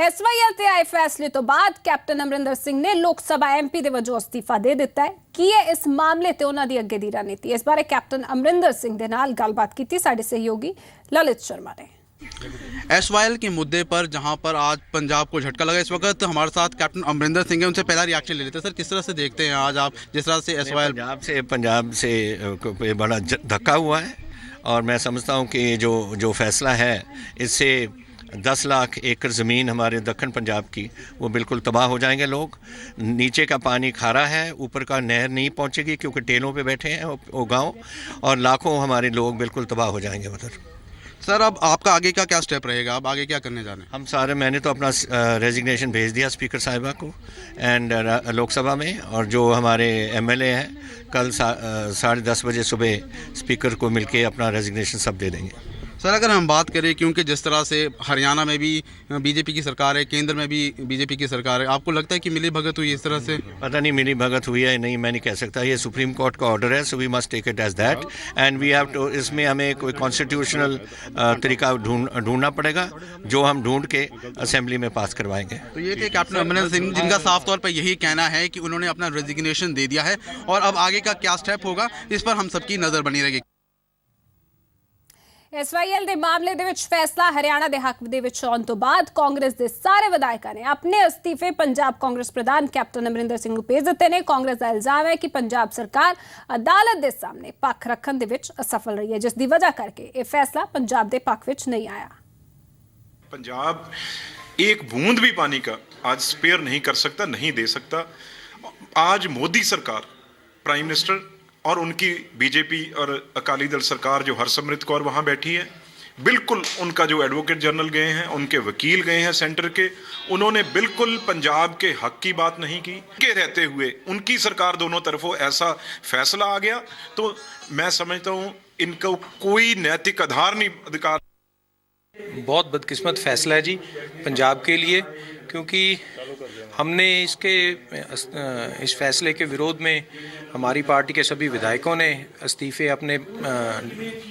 एसवाईएल ते आए फैसले तो बाद कैप्टन अमरिंदर सिंह ने लोक सभा एमपी दे वजों इस्तीफा दे दिता है। की है इस मामले ते उन्हां दी अगे दी रणनीति, इस बारे कैप्टन अमरिंदर सिंह दे नाल गलबात कीती साडे सहयोगी ललित शर्मा ने। एसवाईएल के मुद्दे पर जहां पर आज पंजाब को झटका लगा, इस वक्त हमारे साथ कैप्टन अमरिंदर सिंह हैं, उनसे पहला रिएक्शन ले लेते हैं। सर किस तरह से देखते हैं आज आप जिस तरह से एसवाईएल पंजाब से बड़ा धक्का हुआ है, और मैं समझता हूं कि जो फैसला है इससे 10 लाख एकड़ ज़मीन हमारे दक्षिण पंजाब की वो बिल्कुल तबाह हो जाएंगे लोग। नीचे का पानी खारा है, ऊपर का नहर नहीं पहुंचेगी क्योंकि टेलों पे बैठे हैं वो गांव, और लाखों हमारे लोग बिल्कुल तबाह हो जाएंगे उधर। सर अब आपका आगे का क्या स्टेप रहेगा, आप आगे क्या करने जा रहे हैं? हम सारे, मैंने तो अपना रेजिग्नेशन भेज दिया स्पीकर साहिबा को एंड लोकसभा में, और जो हमारे एमएलए हैं कल 10:30 बजे सुबह स्पीकर को मिलके अपना रेजिग्नेशन सब दे देंगे। सर अगर हम बात करें, क्योंकि जिस तरह से हरियाणा में भी बीजेपी की सरकार है, केंद्र में भी बीजेपी की सरकार है, आपको लगता है कि मिली भगत हुई इस तरह से? पता नहीं मिली भगत हुई है नहीं, मैं नहीं कह सकता। ये सुप्रीम कोर्ट का ऑर्डर है, so we must take it as that and we have to. इसमें हमें कोई कॉन्स्टिट्यूशनल तरीका ढूंढना पड़ेगा, जो हम ढूंढ के असेंबली में पास करवाएंगे। तो ये थे कैप्टन अमरिंदर सिंह, जिनका साफ तौर पर यही कहना है कि उन्होंने अपना रेजिग्नेशन दे दिया है और अब आगे का क्या स्टेप होगा इस पर हम सबकी नज़र बनी रहेगी। SYL ਦੇ ਮਾਮਲੇ ਦੇ ਵਿੱਚ ਫੈਸਲਾ ਹਰਿਆਣਾ ਦੇ ਹੱਕ ਦੇ ਵਿੱਚ ਆਉਣ ਤੋਂ ਬਾਅਦ ਕਾਂਗਰਸ ਦੇ ਸਾਰੇ ਵਿਧਾਇਕਾਂ ਨੇ ਆਪਣੇ ਅਸਤੀਫੇ ਪੰਜਾਬ ਕਾਂਗਰਸ ਪ੍ਰਧਾਨ ਕੈਪਟਨ ਅਮਰਿੰਦਰ ਸਿੰਘ ਨੂੰ ਭੇਜ ਦਿੱਤੇ ਨੇ। ਕਾਂਗਰਸ ਦਾ ਇਲਜ਼ਾਮ ਹੈ ਕਿ ਪੰਜਾਬ ਸਰਕਾਰ ਅਦਾਲਤ ਦੇ ਸਾਹਮਣੇ ਪੱਖ ਰੱਖਣ ਦੇ ਵਿੱਚ ਅਸਫਲ ਰਹੀ ਹੈ, ਜਿਸ ਦੀ ਵਜ੍ਹਾ ਕਰਕੇ ਇਹ ਫੈਸਲਾ ਪੰਜਾਬ ਦੇ ਪੱਖ ਵਿੱਚ ਨਹੀਂ ਆਇਆ। पंजाब एक बूंद भी पानी का आज स्पेयर नहीं कर सकता, नहीं दे सकता। आज मोदी सरकार, प्राइम मिनिस्टर और उनकी बीजेपी और अकाली दल सरकार जो हरसिमरत कौर वहाँ बैठी है, बिल्कुल उनका जो एडवोकेट जनरल गए हैं, उनके वकील गए हैं सेंटर के, उन्होंने बिल्कुल पंजाब के हक की बात नहीं की। के रहते हुए उनकी सरकार दोनों तरफों ऐसा फैसला आ गया, तो मैं समझता हूँ इनको कोई नैतिक आधार नहीं, अधिकार। बहुत बदकिस्मत फैसला है जी पंजाब के लिए, क्योंकि हमने इस फैसले के विरोध में हमारी पार्टी के सभी विधायकों ने इस्तीफे अपने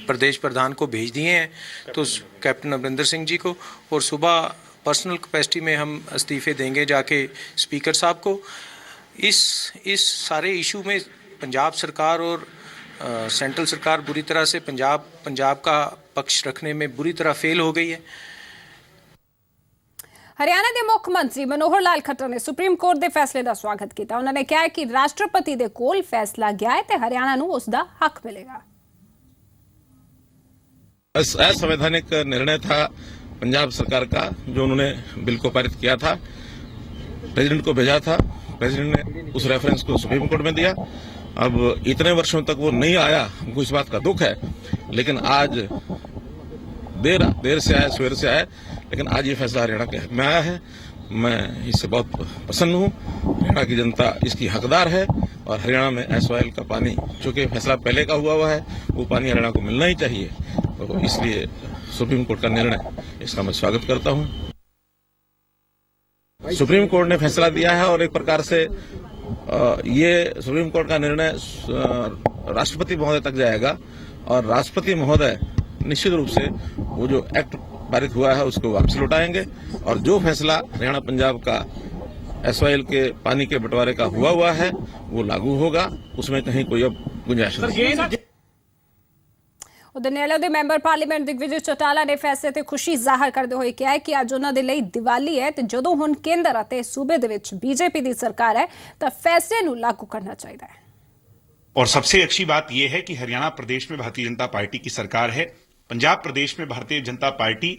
प्रदेश प्रधान को भेज दिए हैं, तो कैप्टन अमरिंदर सिंह जी को, और सुबह पर्सनल कैपेसिटी में हम इस्तीफे देंगे जाके स्पीकर साहब को। इस सारे इशू में पंजाब सरकार और सेंट्रल सरकार बुरी तरह से पंजाब का पक्ष रखने में बुरी तरह फेल हो गई है। हरियाणा के मुख मंत्री मनोहर लाल खट्टर ने सुप्रीम कोर्ट के फैसले का स्वागत किया। उन्होंने कहा कि राष्ट्रपति के कोल फैसला गया है तो हरियाणा को उसका हक मिलेगा। असंवैधानिक निर्णय था पंजाब सरकार का, जो उन्होंने बिल को पारित किया था, प्रेसिडेंट को भेजा था, प्रेसिडेंट ने उस रेफरेंस को सुप्रीम कोर्ट में दिया। अब इतने वर्षों तक वो नहीं आया, हमको इस बात का दुख है, लेकिन आज देर से आया, सवेर से आया, लेकिन आज ये फैसला हरियाणा के हक में आया है। मैं इससे बहुत प्रसन्न हूँ। हरियाणा की जनता इसकी हकदार है और हरियाणा में SYL का पानी, चूंकि फैसला पहले का हुआ है, वो पानी हरियाणा को मिलना ही चाहिए, तो इसलिए सुप्रीम कोर्ट का निर्णय, इसका मैं स्वागत करता हूँ। सुप्रीम कोर्ट ने फैसला दिया है और एक प्रकार से ये सुप्रीम कोर्ट का निर्णय राष्ट्रपति महोदय तक जाएगा और राष्ट्रपति महोदय निश्चित रूप से वो जो एक्ट पारित हुआ है उसको वापस लौटाएंगे और जो फैसला हरियाणा पंजाब का SYL के पानी के बंटवारे का हुआ है वो लागू होगा, उसमें कहीं कोई अब गुंजाइश नहीं। उधर न्यायालय के मैंबर पार्लीमेंट दिग्विजय चौटाला ने फैसले ते खुशी जाहिर करते हुए कहा है कि आज उन्हां दे लई दिवाली है ते जदों हुण केंद्र अते सूबे दे विच बीजेपी दी सरकार है तां फैसले नूं लागू करना चाहिए है। और सबसे अच्छी बात यह है कि हरियाणा प्रदेश में भारतीय जनता पार्टी की सरकार है, पंजाब प्रदेश में भारतीय जनता पार्टी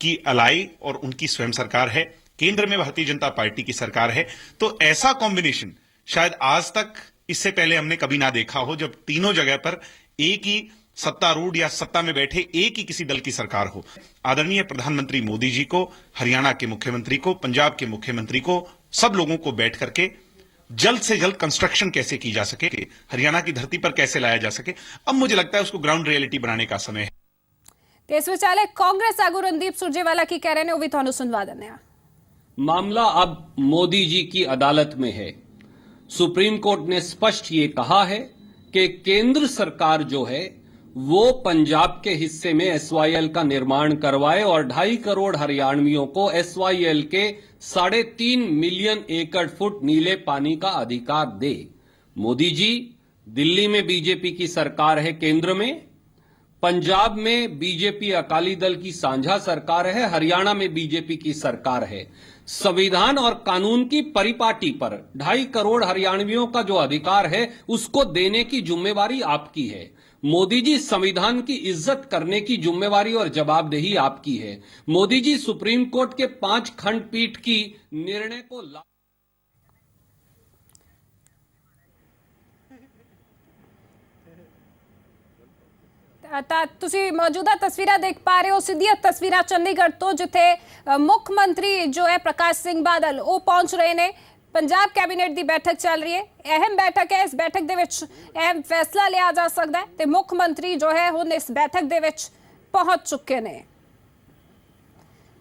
की अलाई और उनकी स्वयं सरकार है, केंद्र में भारतीय जनता पार्टी की सरकार है। तो ऐसा कॉम्बिनेशन शायद आज तक इससे पहले हमने कभी ना देखा हो, जब तीनों जगह पर एक ही सत्तारूढ़ या सत्ता में बैठे एक ही किसी दल की सरकार हो। आदरणीय प्रधानमंत्री मोदी जी को, हरियाणा के मुख्यमंत्री को, पंजाब के मुख्यमंत्री को, सब लोगों को बैठ करके जल्द से जल्द कंस्ट्रक्शन कैसे की जा सके, हरियाणा की धरती पर कैसे लाया जा सके, अब मुझे लगता है उसको ग्राउंड रियलिटी बनाने का समय है। इस विचाले कांग्रेस आगू रणदीप सुरजेवाला की कह रहे हैं, वो भी थानू सुनवा देने हैं। मामला अब मोदी जी की अदालत में है। सुप्रीम कोर्ट ने स्पष्ट ये कहा है कि केंद्र सरकार जो है वो पंजाब के हिस्से में SYL का निर्माण करवाए और 2.5 करोड़ हरियाणवियों को SYL के 3.5 मिलियन एकड़ फुट नीले पानी का अधिकार दे। मोदी जी, दिल्ली में बीजेपी की सरकार है, केंद्र में पंजाब में बीजेपी अकाली दल की साझा सरकार है, हरियाणा में बीजेपी की सरकार है। संविधान और कानून की परिपाटी पर 2.5 करोड़ हरियाणवियों का जो अधिकार है उसको देने की जिम्मेवारी आपकी है। मोदी जी, संविधान की इज्जत करने की जिम्मेवारी और जवाबदेही आपकी है। मोदी जी, सुप्रीम कोर्ट के 5 खंडपीठ की निर्णय को ਤੁਸੀਂ ਮੌਜੂਦਾ ਤਸਵੀਰਾਂ ਦੇਖ ਪਾ ਰਹੇ ਹੋ, ਸਿੱਧੀਆਂ ਤਸਵੀਰਾਂ ਚੰਡੀਗੜ੍ਹ ਤੋਂ, ਜਿੱਥੇ ਮੁੱਖ ਮੰਤਰੀ ਜੋ ਹੈ ਪ੍ਰਕਾਸ਼ ਸਿੰਘ ਬਾਦਲ ਉਹ ਪਹੁੰਚ ਰਹੇ ਨੇ। पंजाब कैबिनेट की बैठक चल रही है, अहम बैठक है। इस बैठक के विच अहम फैसला लिया जा सकता है तो मुख्य मंत्री जो है हुण इस बैठक के विच पहुंच चुके ने।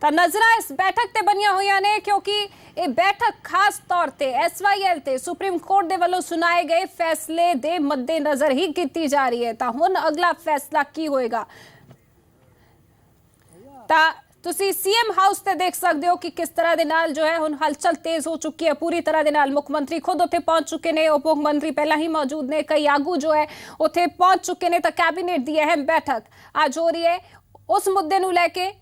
ਤਾਂ ਨਜ਼ਰਾਂ ਇਸ ਬੈਠਕ ਤੇ ਬਣੀਆਂ ਹੋਈਆਂ ਨੇ ਕਿਉਂਕਿ ਇਹ ਬੈਠਕ ਖਾਸ ਤੌਰ ਤੇ SYL ਤੇ ਸੁਪਰੀਮ ਕੋਰਟ ਦੇ ਵੱਲੋਂ ਸੁਣਾਏ ਗਏ ਫੈਸਲੇ ਦੇ ਮੱਦੇਨਜ਼ਰ ਹੀ ਕੀਤੀ ਜਾ ਰਹੀ ਹੈ। ਤਾਂ ਹੁਣ ਅਗਲਾ ਫੈਸਲਾ ਕੀ ਹੋਏਗਾ? ਤਾਂ ਤੁਸੀਂ ਸੀਐਮ ਹਾਊਸ ਤੇ ਦੇਖ ਸਕਦੇ ਹੋ ਕਿ ਕਿਸ ਤਰ੍ਹਾਂ ਦੇ ਨਾਲ ਜੋ ਹੈ ਹੁਣ ਹਲਚਲ ਤੇਜ਼ ਹੋ ਚੁੱਕੀ ਹੈ ਪੂਰੀ ਤਰ੍ਹਾਂ ਦੇ ਨਾਲ। ਮੁੱਖ ਮੰਤਰੀ ਖੁਦ ਉੱਥੇ ਪਹੁੰਚ ਚੁੱਕੇ ਨੇ, ਉਪ ਮੁੱਖ ਮੰਤਰੀ ਪਹਿਲਾਂ ਹੀ ਮੌਜੂਦ ਨੇ, ਕਈ ਆਗੂ ਜੋ ਹੈ ਉੱਥੇ ਪਹੁੰਚ ਚੁੱਕੇ ਨੇ। ਤਾਂ ਕੈਬਨਿਟ ਦੀ ਅਹਿਮ ਬੈਠਕ ਅੱਜ ਹੋ ਰਹੀ ਹੈ ਉਸ ਮੁੱਦੇ ਨੂੰ ਲੈ ਕੇ,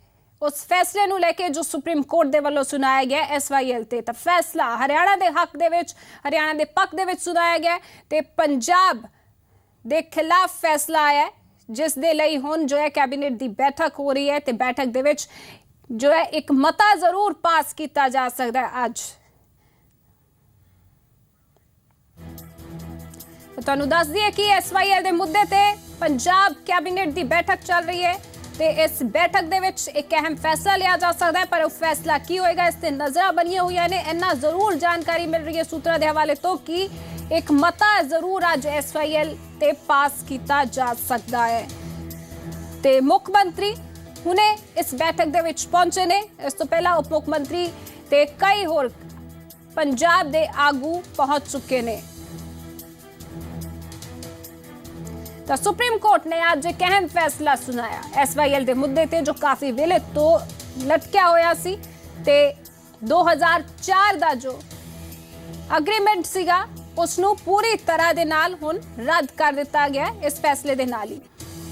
उस फैसले ਨੂੰ ਲੈ ਕੇ ਜੋ ਸੁਪਰੀਮ ਕੋਰਟ ਦੇ ਵੱਲੋਂ ਸੁਣਾਇਆ ਗਿਆ SYL ਤੇ। ਤਾਂ ਫੈਸਲਾ ਹਰਿਆਣਾ ਦੇ ਹੱਕ ਦੇ ਵਿੱਚ, ਹਰਿਆਣਾ ਦੇ ਪੱਖ ਦੇ ਵਿੱਚ ਸੁਣਾਇਆ ਗਿਆ ਤੇ ਪੰਜਾਬ ਦੇ ਖਿਲਾਫ ਫੈਸਲਾ ਆਇਆ ਜਿਸ ਦੇ ਲਈ ਹੁਣ ਜੋ ਹੈ ਕੈਬਨਿਟ ਦੀ ਬੈਠਕ ਹੋ ਰਹੀ ਹੈ ਤੇ ਬੈਠਕ ਦੇ ਵਿੱਚ ਜੋ ਹੈ ਇੱਕ ਮਤਾ ਜ਼ਰੂਰ ਪਾਸ ਕੀਤਾ ਜਾ ਸਕਦਾ ਹੈ ਅੱਜ। ਤੁਹਾਨੂੰ ਦੱਸ ਦਈਏ ਕਿ SYL ਦੇ ਮੁੱਦੇ ਤੇ ਪੰਜਾਬ ਕੈਬਨਿਟ ਦੀ ਬੈਠਕ ਚੱਲ ਰਹੀ ਹੈ ਤੇ ਇਸ ਬੈਠਕ ਦੇ ਵਿੱਚ ਇੱਕ ਅਹਿਮ ਫੈਸਲਾ ਲਿਆ ਜਾ ਸਕਦਾ ਹੈ। ਪਰ ਉਹ ਫੈਸਲਾ ਕੀ ਹੋਏਗਾ ਇਸ ਤੇ ਨਜ਼ਰਾਂ ਬਣੀਆਂ ਹੋਈਆਂ ਨੇ। ਇੰਨਾ ਜ਼ਰੂਰ ਜਾਣਕਾਰੀ ਮਿਲ ਰਹੀ ਹੈ ਸੂਤਰਾਂ ਦੇ ਹਵਾਲੇ ਤੋਂ ਕਿ ਇੱਕ ਮਤਾ ਜ਼ਰੂਰ ਅੱਜ SYL ਤੇ ਪਾਸ ਕੀਤਾ ਜਾ ਸਕਦਾ ਹੈ ਤੇ ਮੁੱਖ ਮੰਤਰੀ ਹੁਣੇ ਇਸ ਬੈਠਕ ਦੇ ਵਿੱਚ ਪਹੁੰਚੇ ਨੇ। ਇਸ ਤੋਂ ਪਹਿਲਾਂ ਉਪ ਮੁੱਖ ਮੰਤਰੀ ਤੇ ਕਈ ਹੋਰ ਪੰਜਾਬ ਦੇ ਆਗੂ ਪਹੁੰਚ ਚੁੱਕੇ ਨੇ। ਤਾਂ ਸੁਪਰੀਮ ਕੋਰਟ ਨੇ ਅੱਜ ਇੱਕ ਅਹਿਮ ਫੈਸਲਾ ਸੁਣਾਇਆ SYL ਦੇ ਮੁੱਦੇ ਤੇ ਜੋ ਕਾਫੀ ਵੇਲੇ ਤੋਂ ਲਟਕਿਆ ਹੋਇਆ ਸੀ ਤੇ 2004 ਦਾ ਜੋ ਐਗਰੀਮੈਂਟ ਸੀਗਾ ਉਸ ਨੂੰ ਪੂਰੀ ਤਰ੍ਹਾਂ ਦੇ ਨਾਲ ਹੁਣ ਰੱਦ ਕਰ ਦਿੱਤਾ ਗਿਆ ਇਸ ਫੈਸਲੇ ਦੇ ਨਾਲ ਹੀ।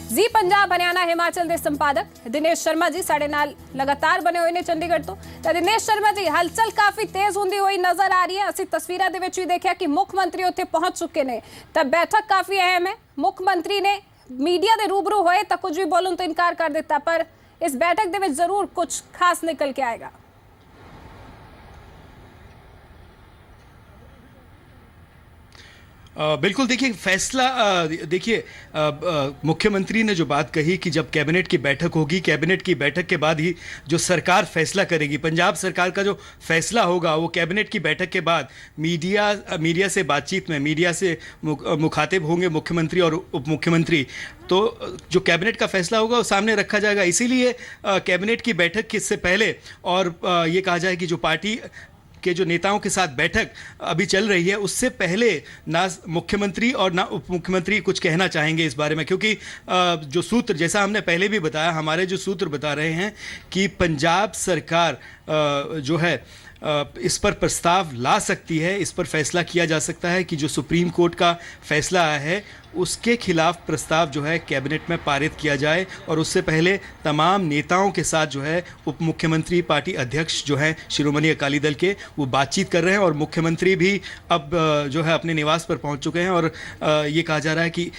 ਜੀ ਪੰਜਾਬ ਹਰਿਆਣਾ ਹਿਮਾਚਲ ਦੇ ਸੰਪਾਦਕ ਦਿਨੇਸ਼ ਸ਼ਰਮਾ ਜੀ ਸਾਡੇ ਨਾਲ ਲਗਾਤਾਰ ਬਣੇ ਹੋਏ ਨੇ ਚੰਡੀਗੜ੍ਹ ਤੋਂ। ਤਾਂ ਦਿਨੇਸ਼ ਸ਼ਰਮਾ ਜੀ, ਹਲਚਲ ਕਾਫੀ ਤੇਜ਼ ਹੁੰਦੀ ਹੋਈ ਨਜ਼ਰ ਆ ਰਹੀ ਹੈ। ਅਸੀਂ ਤਸਵੀਰਾਂ ਦੇ ਵਿੱਚ ਵੀ ਦੇਖਿਆ ਕਿ ਮੁੱਖ ਮੰਤਰੀ ਉੱਥੇ ਪਹੁੰਚ ਚੁੱਕੇ ਨੇ ਤਾਂ ਬੈਠਕ ਕਾਫੀ ਅਹਿਮ ਹੈ। ਮੁੱਖ ਮੰਤਰੀ ਨੇ ਮੀਡੀਆ ਦੇ ਰੂਬਰੂ ਹੋਏ ਤਾਂ ਕੁਝ ਵੀ ਬੋਲਣ ਤੋਂ ਇਨਕਾਰ ਕਰ ਦਿੱਤਾ, ਪਰ ਇਸ ਬੈਠਕ ਦੇ ਵਿੱਚ ਜ਼ਰੂਰ ਕੁਝ ਖਾਸ ਨਿਕਲ ਕੇ ਆਏਗਾ। बिल्कुल, देखिए फैसला, देखिए मुख्यमंत्री ने जो बात कही कि जब कैबिनेट की बैठक होगी, कैबिनेट की बैठक के बाद ही जो सरकार फैसला करेगी, पंजाब सरकार का जो फैसला होगा वो कैबिनेट की बैठक के बाद मीडिया से बातचीत में मीडिया से मुखातिब होंगे मुख्यमंत्री और उप मुख्यमंत्री। तो जो कैबिनेट का फैसला होगा वो सामने रखा जाएगा। इसीलिए कैबिनेट की बैठक से पहले और ये कहा जाए कि जो पार्टी के जो नेताओं के साथ बैठक अभी चल रही है उससे पहले ना मुख्यमंत्री और ना उप मुख्यमंत्री कुछ कहना चाहेंगे इस बारे में, क्योंकि जो सूत्र, जैसा हमने पहले भी बताया, हमारे जो सूत्र बता रहे हैं कि पंजाब सरकार जो है इस पर प्रस्ताव ला सकती है, इस पर फैसला किया जा सकता है कि जो सुप्रीम कोर्ट का फैसला आया है उसके खिलाफ प्रस्ताव जो है कैबिनेट में पारित किया जाए। और उससे पहले तमाम नेताओं के साथ जो है उप मुख्यमंत्री, पार्टी अध्यक्ष जो है शिरोमणि अकाली दल के, वो बातचीत कर रहे हैं और मुख्यमंत्री भी अब जो है अपने निवास पर पहुंच चुके हैं। और ये कहा जा रहा है कि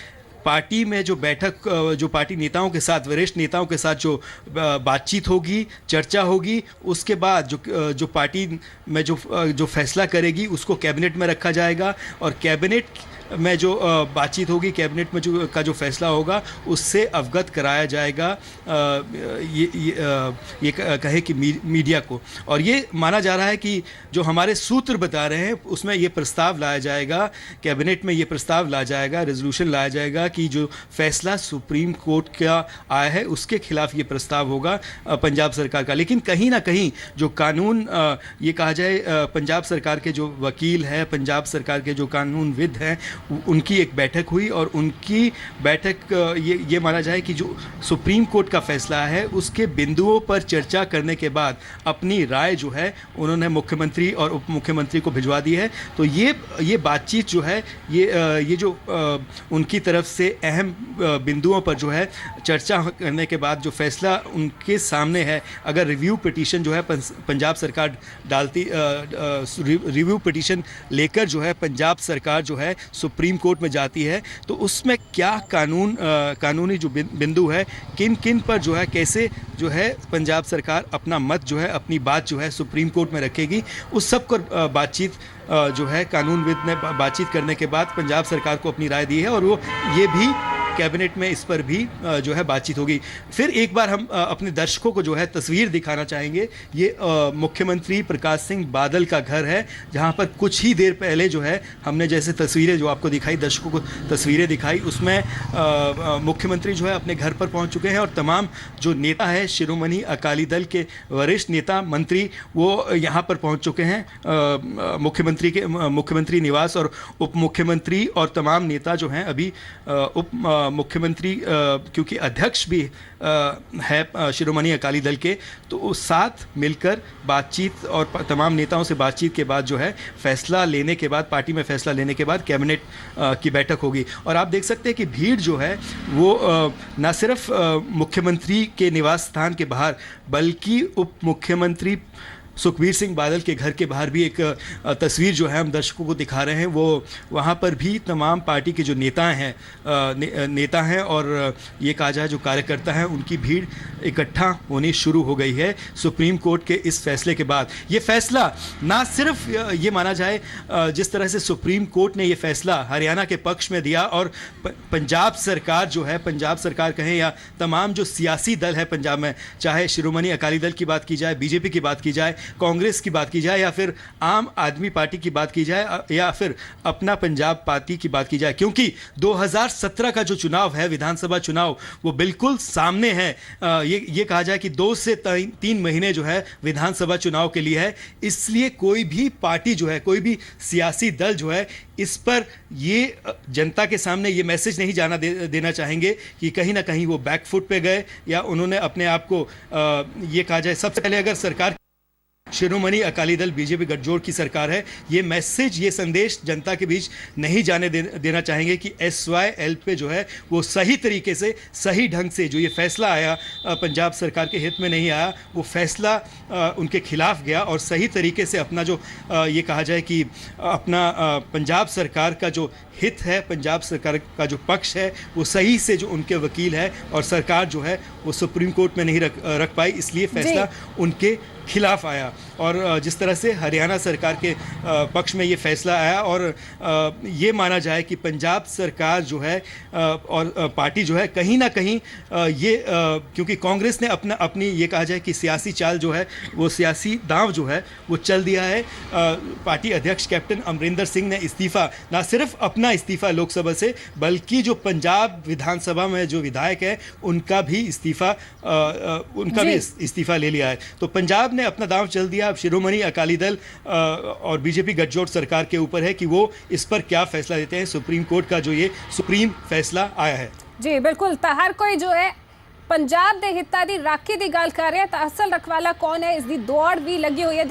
पार्टी में जो बैठक, जो पार्टी नेताओं के साथ, वरिष्ठ नेताओं के साथ जो बातचीत होगी, चर्चा होगी, उसके बाद जो पार्टी में जो फैसला करेगी उसको कैबिनेट में रखा जाएगा। और कैबिनेट में जो बातचीत होगी, कैबिनेट में जो फैसला होगा उससे अवगत कराया जाएगा, ये कहे कि मीडिया को। और ये माना जा रहा है कि जो हमारे सूत्र बता रहे हैं उसमें ये प्रस्ताव लाया जाएगा, कैबिनेट में ये प्रस्ताव लाया जाएगा, रेजोल्यूशन लाया जाएगा कि जो फैसला सुप्रीम कोर्ट का आया है उसके खिलाफ ये प्रस्ताव होगा पंजाब सरकार का। लेकिन कहीं ना कहीं जो कानून, ये कहा जाए पंजाब सरकार के जो वकील हैं, पंजाब सरकार के जो कानूनविद हैं, उनकी एक बैठक हुई और उनकी बैठक ये माना जाए कि जो सुप्रीम कोर्ट का फैसला है उसके बिंदुओं पर चर्चा करने के बाद अपनी राय जो है उन्होंने मुख्यमंत्री और उप मुख्यमंत्री को भिजवा दी है। तो ये बातचीत जो है ये जो उनकी तरफ से अहम बिंदुओं पर जो है चर्चा करने के बाद जो फैसला उनके सामने है, अगर रिव्यू पिटीशन जो है पंजाब सरकार डालती, रिव्यू पिटीशन लेकर जो है पंजाब सरकार जो है सुप्रीम कोर्ट में जाती है तो उसमें क्या कानूनी जो बिंदु है, किन किन पर जो है, कैसे जो है पंजाब सरकार अपना मत जो है, अपनी बात जो है सुप्रीम कोर्ट में रखेगी, उस सब पर बातचीत जो है कानूनविद ने बातचीत करने के बाद पंजाब सरकार को अपनी राय दी है। और वो ये भी कैबिनेट में इस पर भी जो है बातचीत होगी। फिर एक बार हम अपने दर्शकों को जो है तस्वीर दिखाना चाहेंगे। ये मुख्यमंत्री प्रकाश सिंह बादल का घर है, जहां पर कुछ ही देर पहले जो है हमने जैसे तस्वीरें जो आपको दिखाई, दर्शकों को तस्वीरें दिखाई, उसमें मुख्यमंत्री जो है अपने घर पर पहुंच चुके हैं और तमाम जो नेता है, शिरोमणि अकाली दल के वरिष्ठ नेता मंत्री, वो यहाँ पर पहुंच चुके हैं। मुख्यमंत्री निवास और उप मुख्यमंत्री और तमाम नेता जो हैं अभी उप मुख्यमंत्री क्योंकि अध्यक्ष भी है शिरोमणि अकाली दल के, तो साथ मिलकर बातचीत और तमाम नेताओं से बातचीत के बाद जो है फैसला लेने के बाद, पार्टी में फैसला लेने के बाद कैबिनेट की बैठक होगी। और आप देख सकते हैं कि भीड़ जो है वो न सिर्फ मुख्यमंत्री के निवास स्थान के बाहर, बल्कि उप मुख्यमंत्री सुखबीर सिंह बादल के घर के बाहर भी एक तस्वीर जो है हम दर्शकों को दिखा रहे हैं। वो वहाँ पर भी तमाम पार्टी के जो नेता हैं और ये कहा जाए जो कार्यकर्ता हैं, उनकी भीड़ इकट्ठा होनी शुरू हो गई है सुप्रीम कोर्ट के इस फैसले के बाद। ये फैसला ना सिर्फ ये माना जाए जिस तरह से सुप्रीम कोर्ट ने ये फैसला हरियाणा के पक्ष में दिया और पंजाब सरकार जो है, पंजाब सरकार कहें या तमाम जो सियासी दल है पंजाब में, चाहे शिरोमणि अकाली दल की बात की जाए, बीजेपी की बात की जाए, कांग्रेस की बात की जाए या फिर आम आदमी पार्टी की बात की जाए या फिर अपना पंजाब पार्टी की बात की जाए, क्योंकि 2017 का जो चुनाव है, विधानसभा चुनाव, वो बिल्कुल सामने है। ये कहा जाए कि 2 से 3 महीने जो है विधानसभा चुनाव के लिए है, इसलिए कोई भी पार्टी जो है, कोई भी सियासी दल जो है, इस पर ये जनता के सामने ये मैसेज नहीं जाना देना चाहेंगे कि कहीं ना कहीं वो बैकफुट पे गए या उन्होंने अपने आप को ये कहा जाए, सबसे पहले अगर सरकार शिरोमणि अकाली दल बीजेपी गठजोड़ की सरकार है, ये मैसेज, ये संदेश जनता के बीच नहीं जाने देना चाहेंगे कि SYL पे जो है वो सही तरीके से, सही ढंग से जो ये फैसला आया पंजाब सरकार के हित में नहीं आया, वो फैसला उनके खिलाफ गया और सही तरीके से अपना जो ये कहा जाए कि अपना पंजाब सरकार का जो हित है, पंजाब सरकार का जो पक्ष है, वो सही से जो उनके वकील है और सरकार जो है वो सुप्रीम कोर्ट में नहीं रख पाई, इसलिए फैसला उनके खिलाफ आया। और जिस तरह से हरियाणा सरकार के पक्ष में ये फैसला आया और ये माना जाए कि पंजाब सरकार जो है और पार्टी जो है कहीं ना कहीं ये क्योंकि कांग्रेस ने अपनी ये कहा जाए कि सियासी चाल जो है, वो सियासी दांव जो है वो चल दिया है। पार्टी अध्यक्ष कैप्टन अमरिंदर सिंह ने इस्तीफा, ना सिर्फ अपना इस्तीफा लोकसभा से, बल्कि जो पंजाब विधानसभा में जो विधायक है उनका भी इस्तीफा ले लिया है। तो पंजाब ने अपना दांव चल दिया। अब शिरोमणि अकाली दल और बीजेपी गठजोड़ सरकार के ऊपर है कि वो इस पर क्या फैसला देते हैं। सुप्रीम कोर्ट का जो ये सुप्रीम फैसला आया है। जी बिल्कुल, तो हर कोई जो है पंजाब दे हितां दी राखी दी गल कर रहा है, तो असल रखवाला कौन है, इसकी दौड़ भी लगी हुई है।